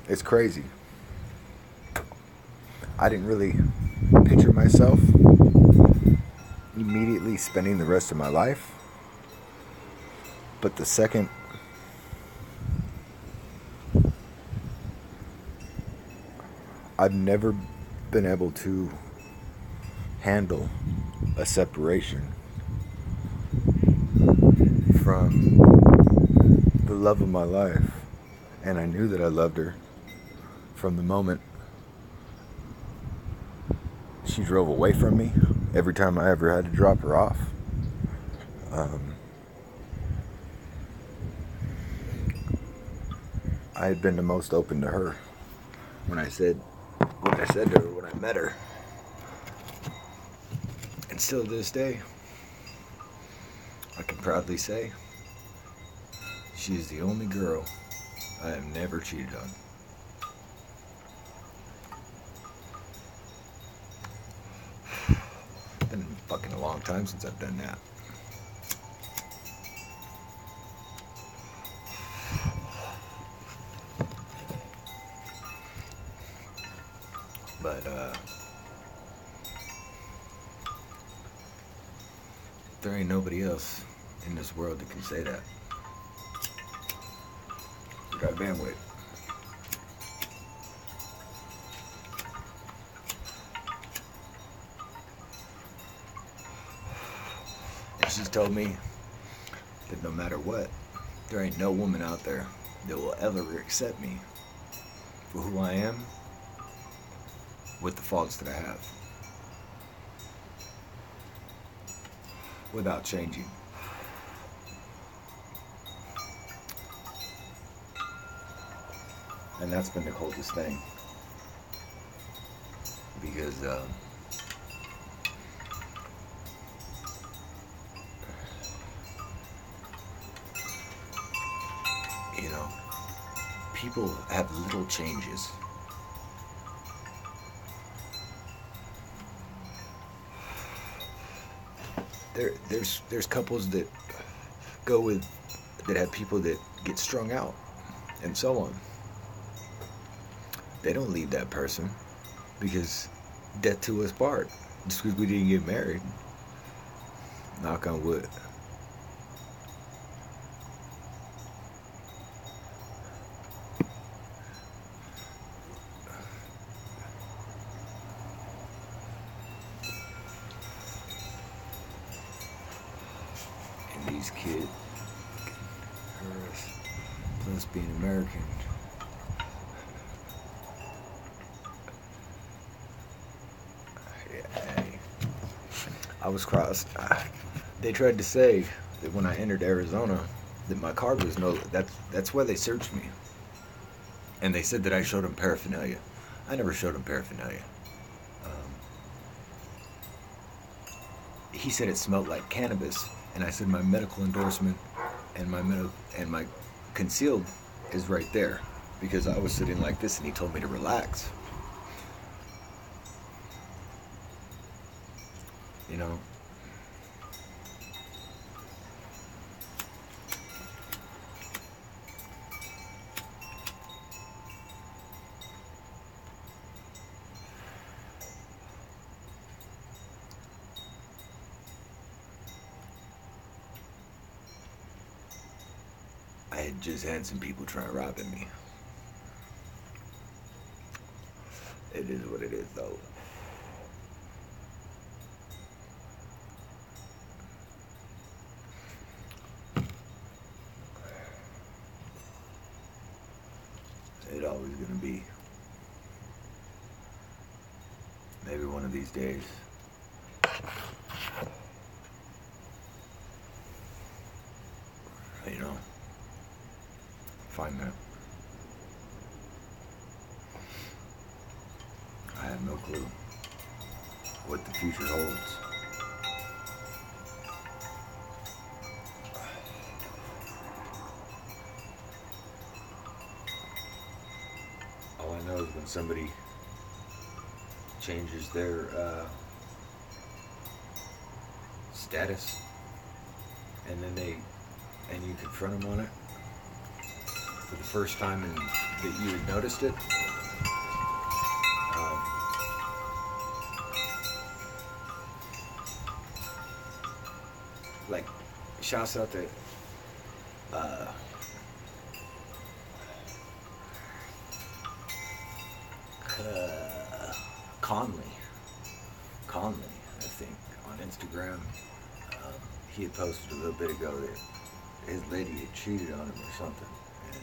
it's crazy. I didn't really picture myself immediately spending the rest of my life, but the second I've never been able to handle a separation from the love of my life, and I knew that I loved her from the moment she drove away from me. Every time I ever had to drop her off, I had been the most open to her when I said to her when I met her. And still to this day, I can proudly say she is the only girl I have never cheated on. Been fucking a long time since I've done that. But there ain't nobody else in this world that can say that. Goddamn wait. And she's told me that no matter what, there ain't no woman out there that will ever accept me for who I am with the faults that I have, without changing. And that's been the coldest thing, because people have little changes. There's couples that go with that have people that get strung out and so on. They don't leave that person because death to us part. Just because we didn't get married. Knock on wood. And these kids, plus being American. I was crossed. They tried to say that when I entered Arizona, that my car was no. That's why they searched me. And they said that I showed them paraphernalia. I never showed them paraphernalia. He said it smelled like cannabis, and I said my medical endorsement and my concealed is right there because I was sitting like this, and he told me to relax. You know, I had just had some people try robbing me. It is what it is, though. It's always gonna be. Maybe one of these days. You know, find that. I have no clue what the future holds. All I know is when somebody changes their status, and then you confront them on it for the first time, and that you had noticed it. Like, shouts out to Conley, I think, on Instagram. He had posted a little bit ago that his lady had cheated on him or something, and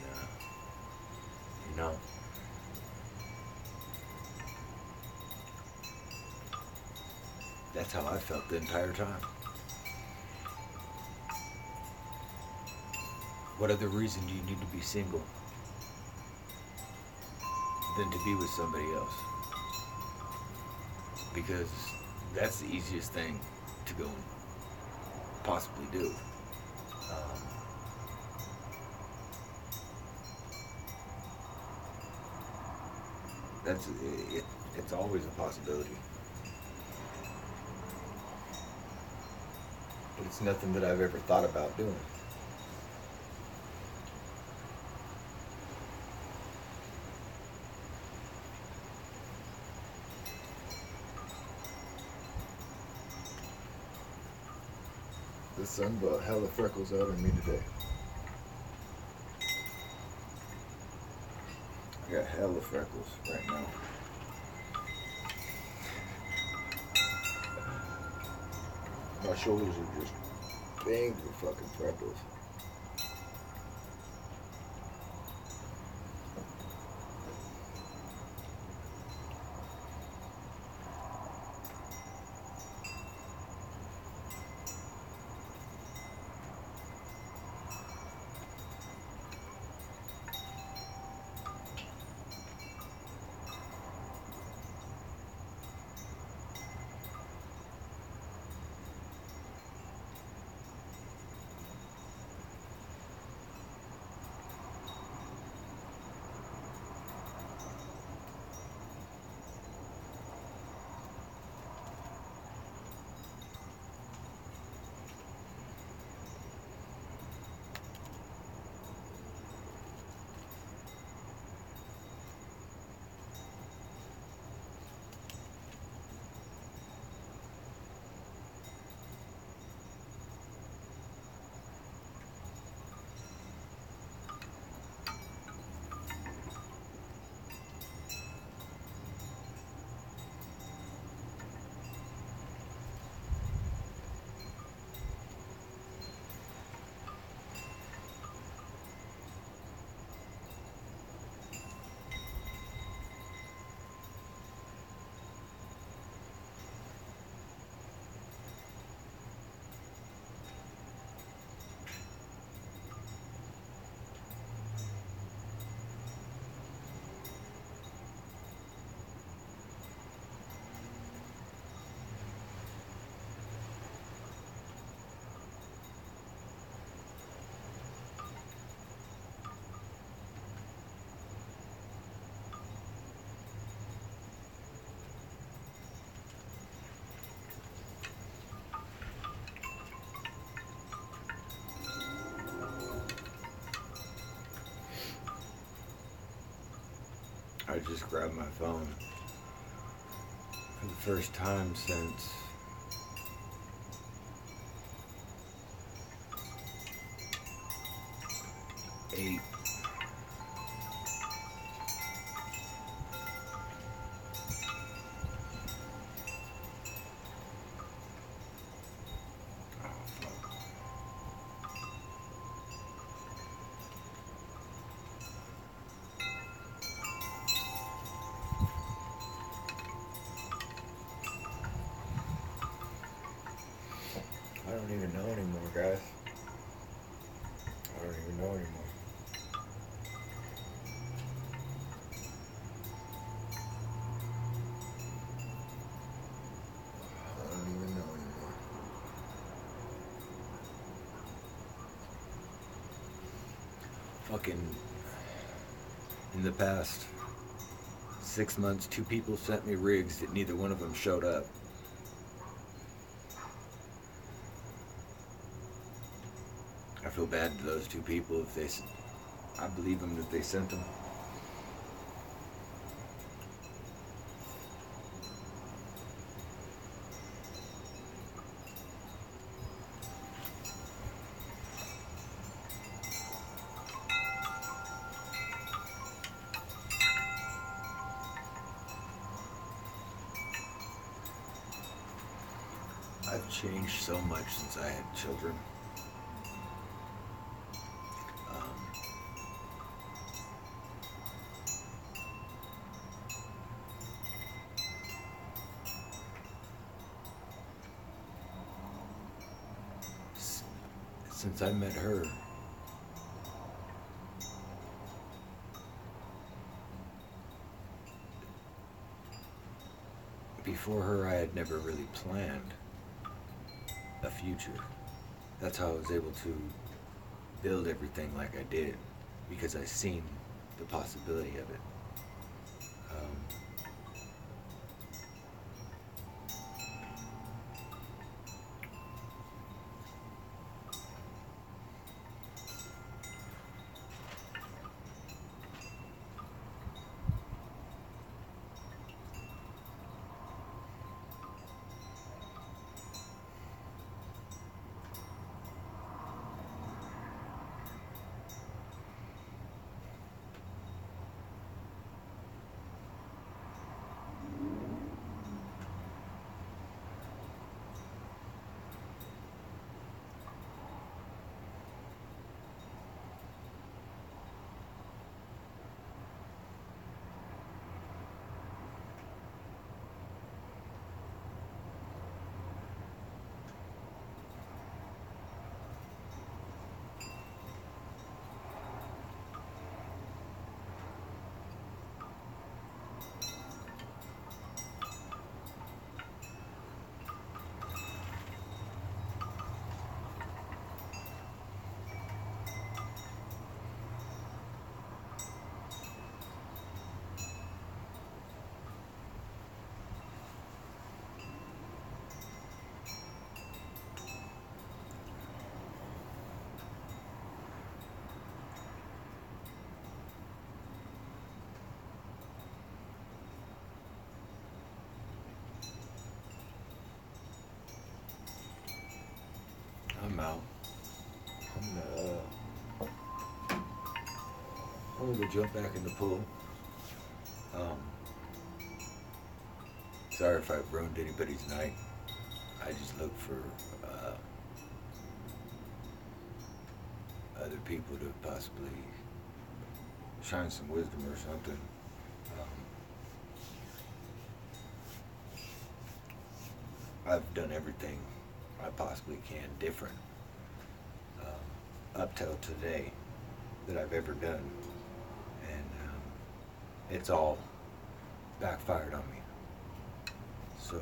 you know, that's how I felt the entire time. What other reason do you need to be single than to be with somebody else? Because that's the easiest thing to go and possibly do. It's always a possibility. But it's nothing that I've ever thought about doing. The sun brought hella freckles out on me today. I got hella freckles right now. My shoulders are just banged with fucking freckles. I just grabbed my phone for the first time since eight. I don't even know anymore, guys. I don't even know anymore. I don't even know anymore. Fucking, in the past 6 months, 2 people sent me rigs that neither one of them showed up. I feel bad to those 2 people if they, I believe them that they sent them. I've changed so much since I had children. Since I met her, before her I had never really planned a future. That's how I was able to build everything like I did, because I seen the possibility of it. I'm out. I'm gonna jump back in the pool. Sorry if I've ruined anybody's night. I just look for other people to possibly shine some wisdom or something. I've done everything I possibly can different up till today that I've ever done, and it's all backfired on me. So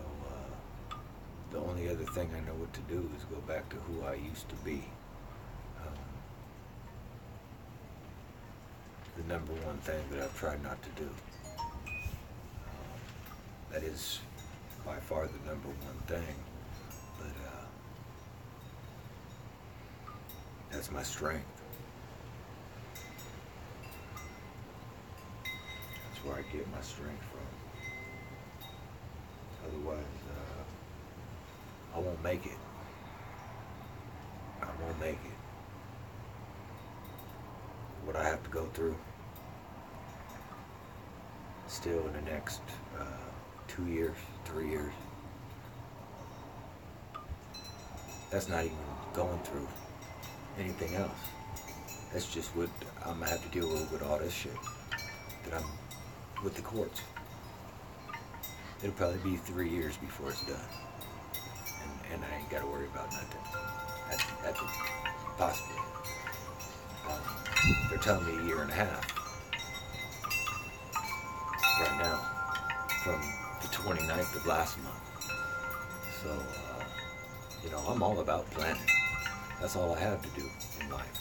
the only other thing I know what to do is go back to who I used to be. The number one thing that I've tried not to do. That is by far the number one thing, but that's my strength. That's That's where I get my strength from. Otherwise, I won't make it. I won't make it. What I have to go through still in the next 2 years, 3 years. That's not even going through anything else. That's just what I'm gonna have to deal with all this shit that I'm with the courts. It'll probably be 3 years before it's done, and I ain't gotta worry about nothing. At the possibly. They're telling me 1.5 years right now, from the 29th of last month. So, you know, I'm all about planning. That's all I have to do in life.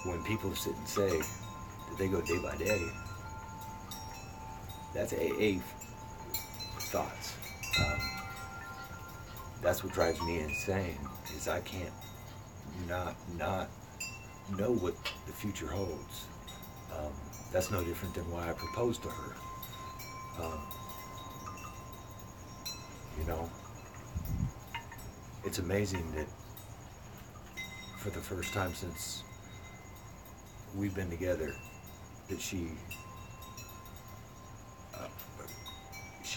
When people sit and say that they go day by day, that's AA thoughts. That's what drives me insane, is I can't not know what the future holds. That's no different than why I proposed to her. You know, it's amazing that for the first time since we've been together, that she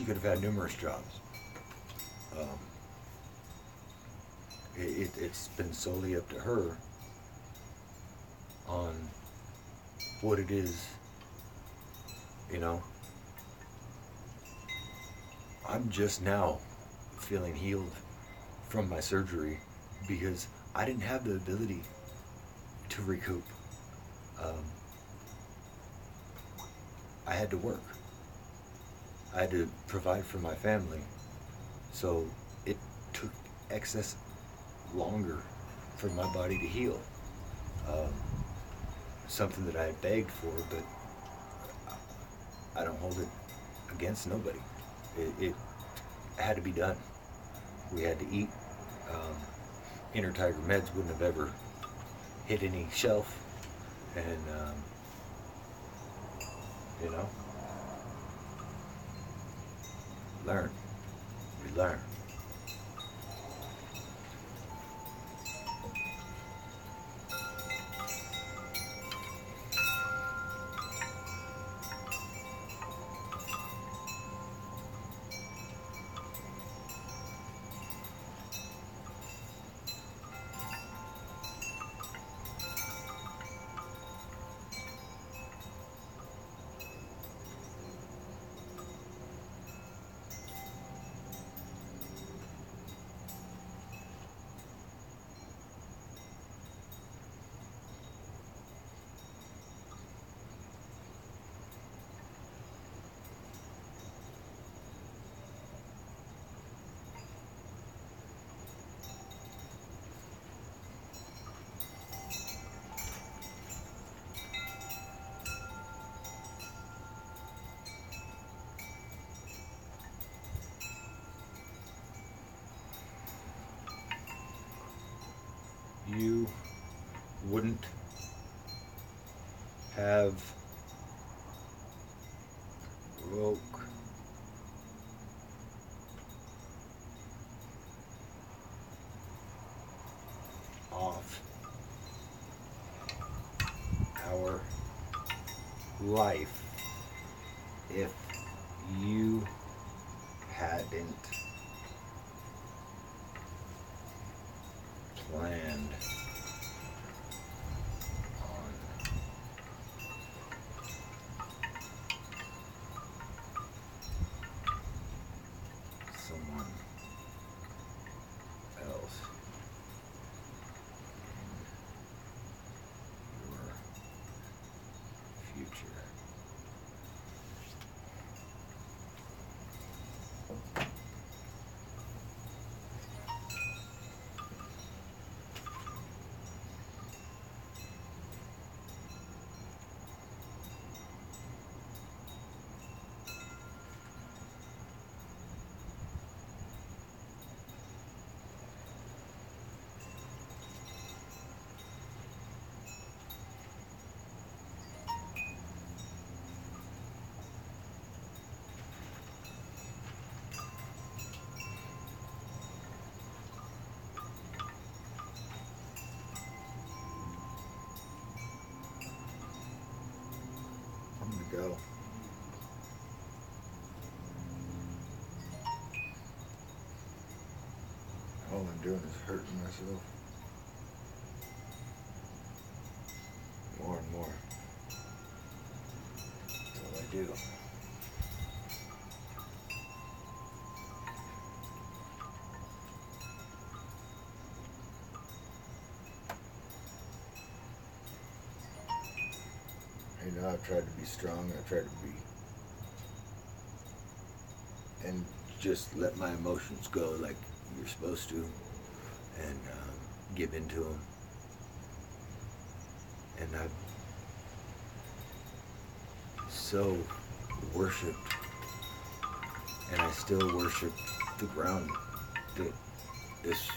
could have had numerous jobs. It's been solely up to her on what it is, you know. I'm just now feeling healed from my surgery because I didn't have the ability to recoup. I had to work. I had to provide for my family. So it took excess longer for my body to heal. Something that I had begged for, but I don't hold it against nobody. It had to be done. We had to eat. Inner Tiger meds wouldn't have ever hit any shelf, and you know, learn. We learn. You wouldn't have broke off our life if you hadn't planned on someone else in your future. doing is hurting myself more and more. That's all I do. You know, I've tried to be strong. I've tried to be, and just let my emotions go like you're supposed to, and give in to them. And I've so worshipped, and I still worship the ground that this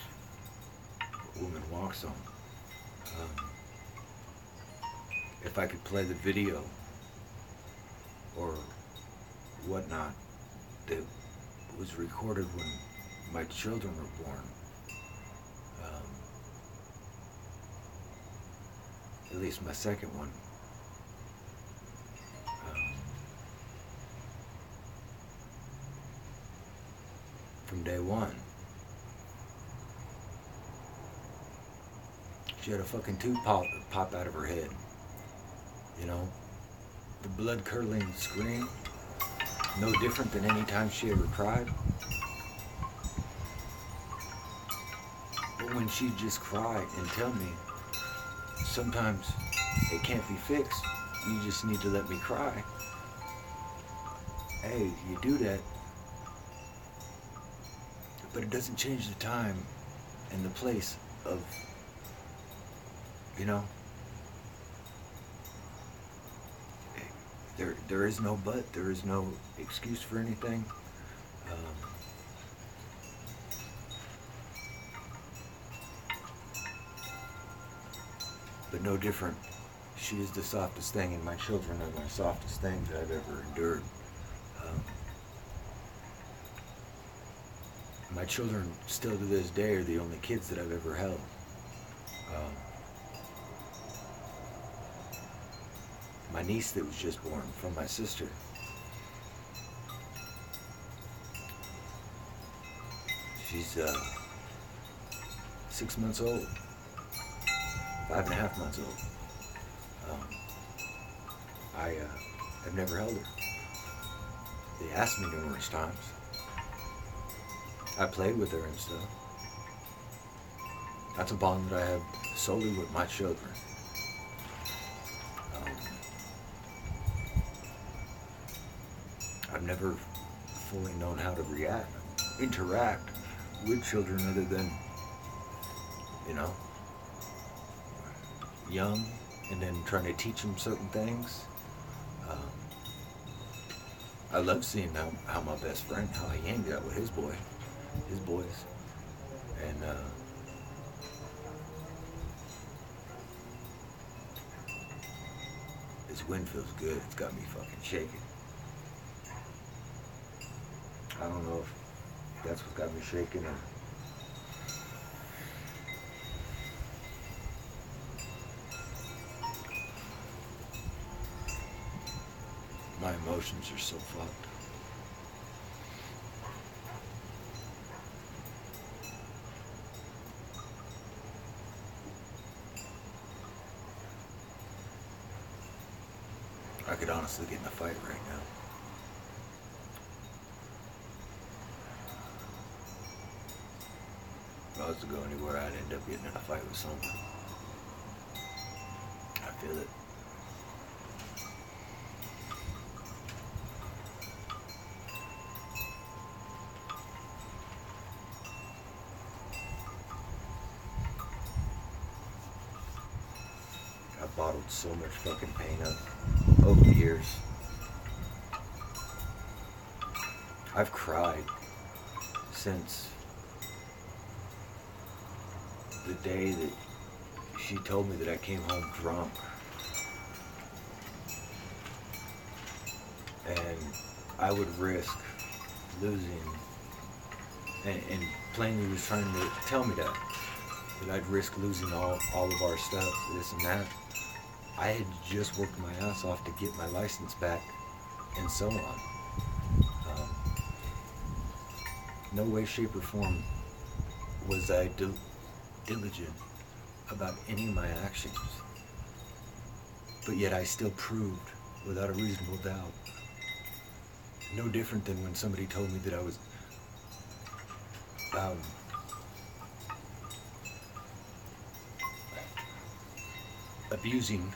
woman walks on. If I could play the video or whatnot that was recorded when my children were born, at least my second one, from day one, she had a fucking tooth pop out of her head. You know, the blood-curdling scream, no different than any time she ever cried. But when she'd just cry and tell me, sometimes it can't be fixed, you just need to let me cry. Hey, you do that, but it doesn't change the time and the place of, you know, there is no but, there is no excuse for anything. But no different. She is the softest thing, and my children are the softest things I've ever endured. My children, still to this day, are the only kids that I've ever held. My niece that was just born from my sister, she's 6 months old, 5.5 months old. I've never held her. They asked me numerous times. I played with her and stuff. That's a bond that I have solely with my children. I've never fully known how to interact with children other than, you know, young, and then trying to teach them certain things. I love seeing how my best friend, how he hangs out with his boys, and this wind feels good. It's got me fucking shaking. I don't know if that's what got me shaking or my emotions are so fucked. I could honestly get in a fight right now. If I was to go anywhere, I'd end up getting in a fight with someone. I feel it. I've bottled so much fucking pain up over the years. I've cried since the day that she told me that I came home drunk. And I would risk losing, and plainly was trying to tell me that I'd risk losing all of our stuff, this and that. I had just worked my ass off to get my license back, and so on. No way, shape, or form was I diligent about any of my actions, but yet I still proved without a reasonable doubt. No different than when somebody told me that I was abusing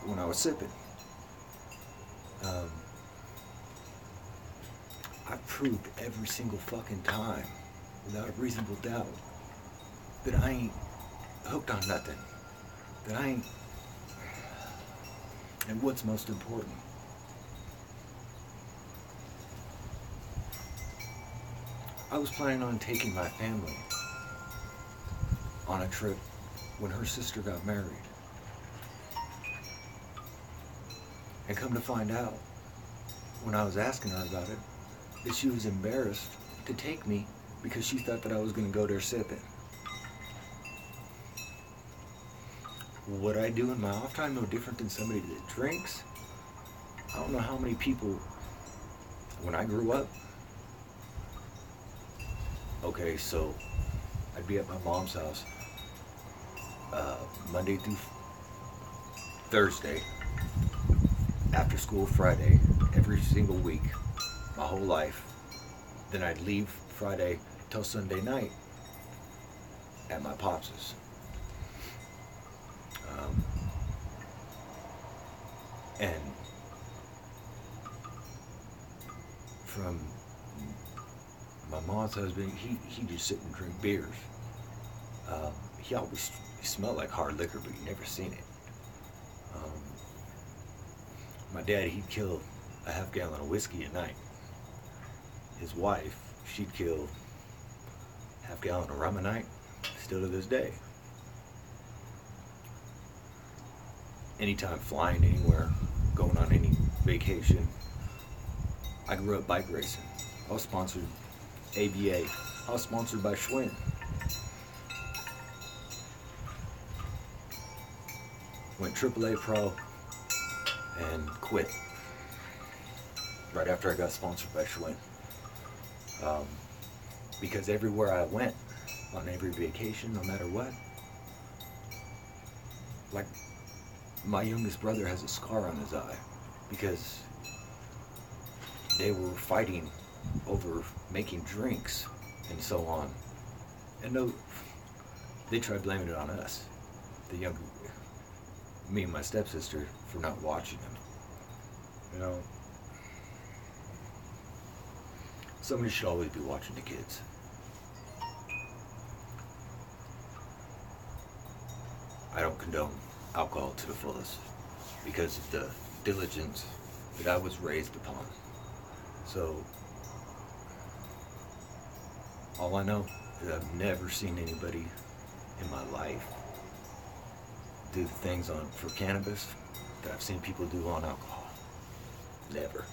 when I was sipping. I proved every single fucking time, without a reasonable doubt, that I ain't hooked on nothing. That I ain't. And what's most important, I was planning on taking my family on a trip when her sister got married. And come to find out, when I was asking her about it, that she was embarrassed to take me because she thought that I was going to go there sipping. What I do in my off time no different than somebody that drinks. I don't know how many people, when I grew up, okay, so I'd be at my mom's house Monday through Thursday, after school Friday, every single week, my whole life. Then I'd leave Friday till Sunday night at my pops's. And from my mom's husband, he just sit and drink beers. He always smelled like hard liquor, but you never seen it. My dad, he'd kill a half gallon of whiskey a night. His wife, she'd kill half gallon of rum a night, still to this day. Anytime flying anywhere, going on any vacation. I grew up bike racing. I was sponsored ABA. I was sponsored by Schwinn. Went AAA Pro and quit right after I got sponsored by Schwinn. Because everywhere I went, on every vacation, no matter what, like my youngest brother has a scar on his eye because they were fighting over making drinks and so on. And no, they tried blaming it on us, me and my stepsister, for not watching him. You know, somebody should always be watching the kids. I don't condone alcohol to the fullest because of the diligence that I was raised upon. So, all I know is I've never seen anybody in my life do the things for cannabis that I've seen people do on alcohol. Never.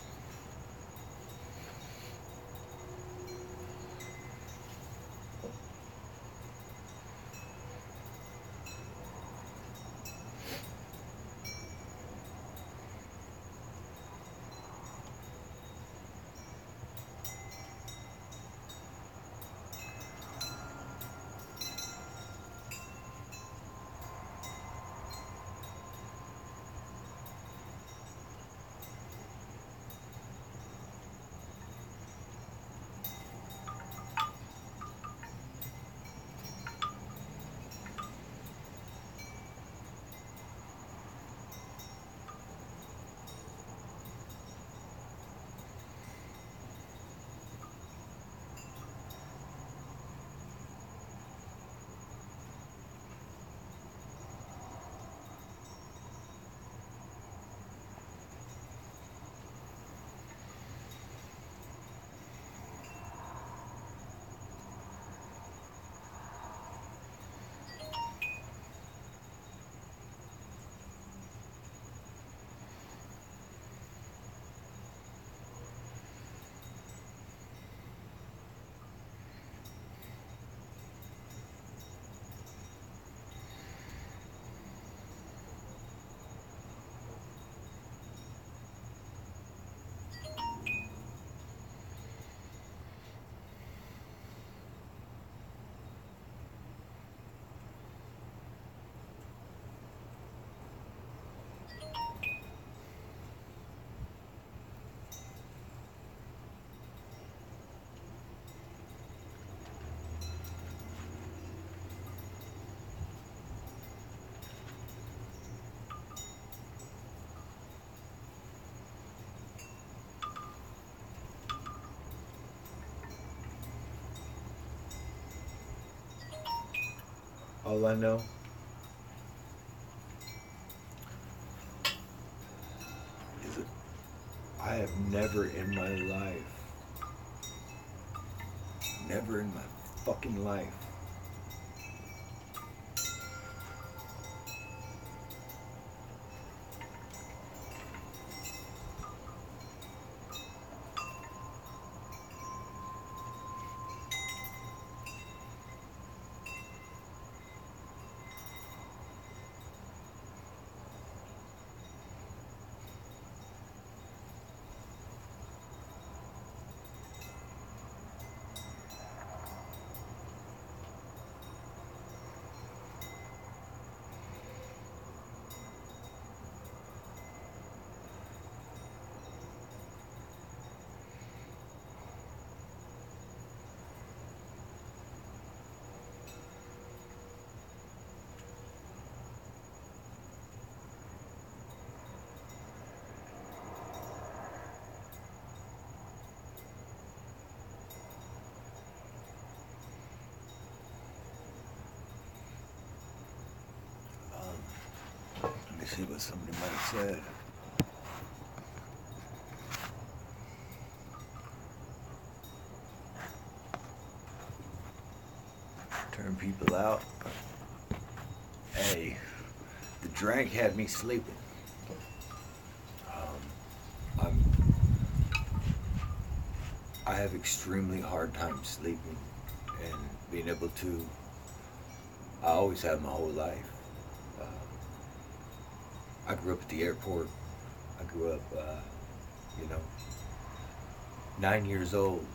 All I know is that I have never in my life, never in my fucking life, let me see what somebody might have said. Turn people out. Hey, the drink had me sleeping. I have extremely hard time sleeping and being able to. I always have my whole life. I grew up at the airport. I grew up, 9 years old.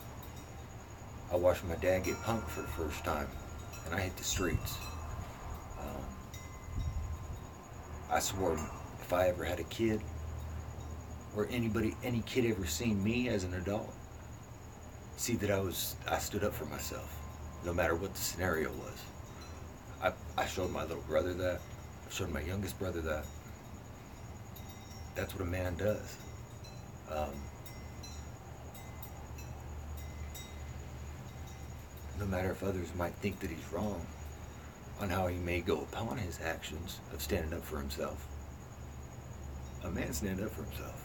I watched my dad get punked for the first time, and I hit the streets. I swore if I ever had a kid, or any kid ever seen me as an adult, see that I stood up for myself, no matter what the scenario was. I showed my little brother that. I showed my youngest brother that. That's what a man does. No matter if others might think that he's wrong on how he may go upon his actions of standing up for himself, a man stands up for himself.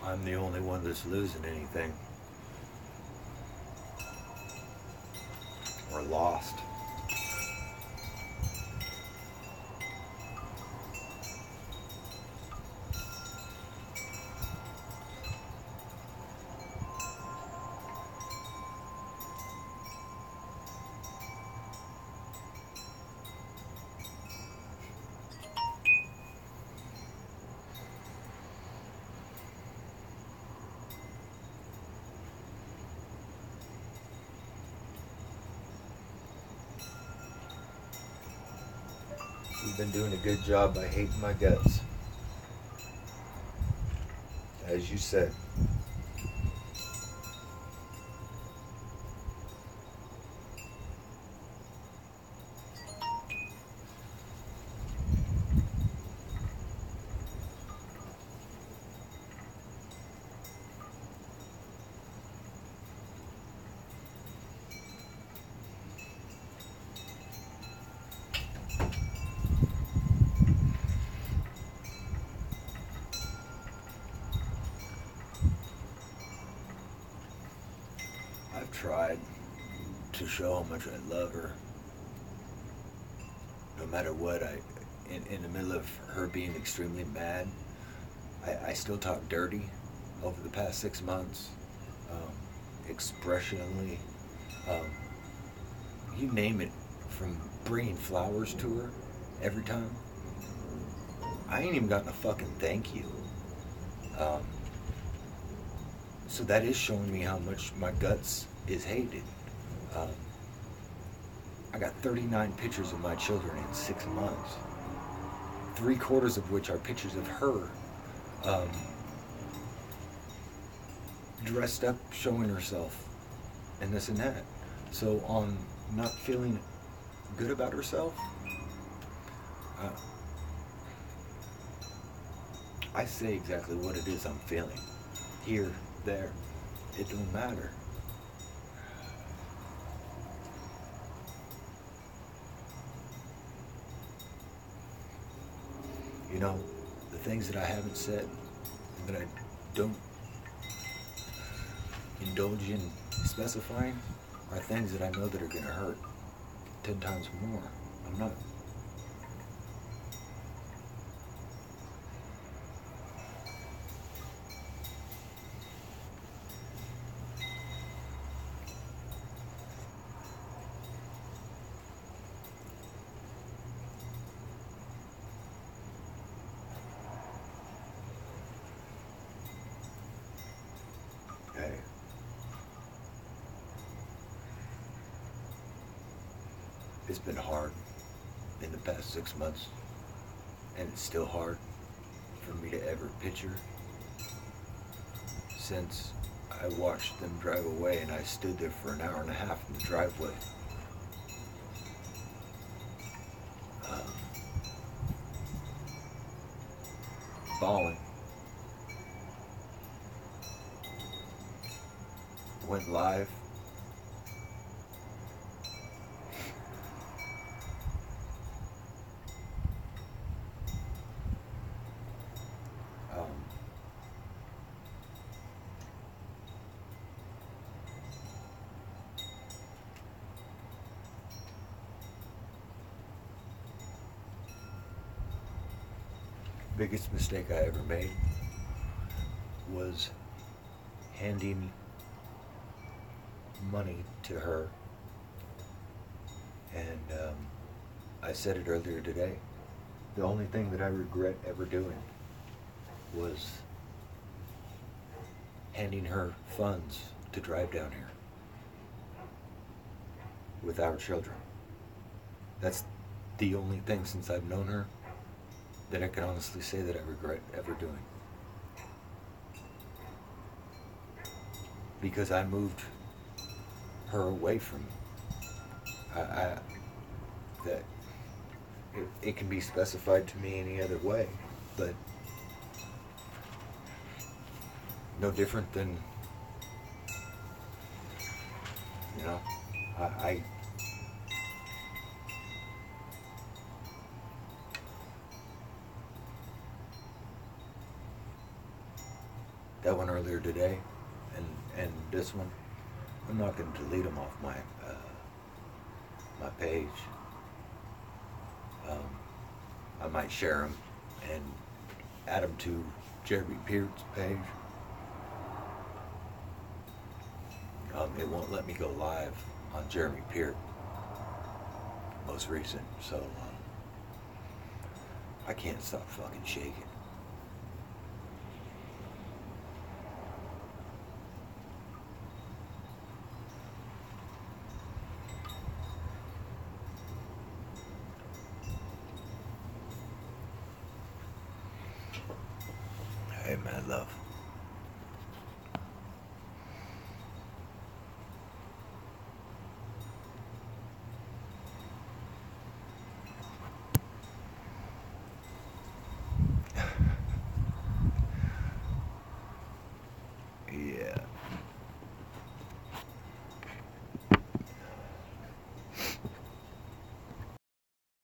I'm the only one that's losing anything. Or lost. You've been doing a good job by hating my guts. As you said. I've tried to show how much I love her. No matter what, in the middle of her being extremely mad, I still talk dirty over the past 6 months, expressionally, um, you name it, from bringing flowers to her every time. I ain't even gotten a fucking thank you. Um, so that is showing me how much my guts is hated. Um, I got 39 pictures of my children in 6 months, 3/4 of which are pictures of her, um, dressed up, showing herself, and this and that. So on not feeling good about herself, uh, I say exactly what it is I'm feeling. Here, there, it don't matter. You know, the things that I haven't said, and that I don't indulge in specifying, are things that I know that are gonna hurt 10 times more. I'm not. Hey. It's been hard in the past 6 months, and it's still hard for me to ever picture since I watched them drive away and I stood there for an hour and a half in the driveway. Um, Bawling. Went live. Biggest mistake I ever made was handing money to her, and I said it earlier today. The only thing that I regret ever doing was handing her funds to drive down here with our children. That's the only thing since I've known her that I can honestly say that I regret ever doing. Because I moved her away from that it can be specified to me any other way, but no different than, you know, I that one earlier today, and this one, I'm not going to delete them off my my page. I might share them and add them to Jeremy Peart's page. It won't let me go live on Jeremy Peart, most recent, so I can't stop fucking shaking. Hey man, love.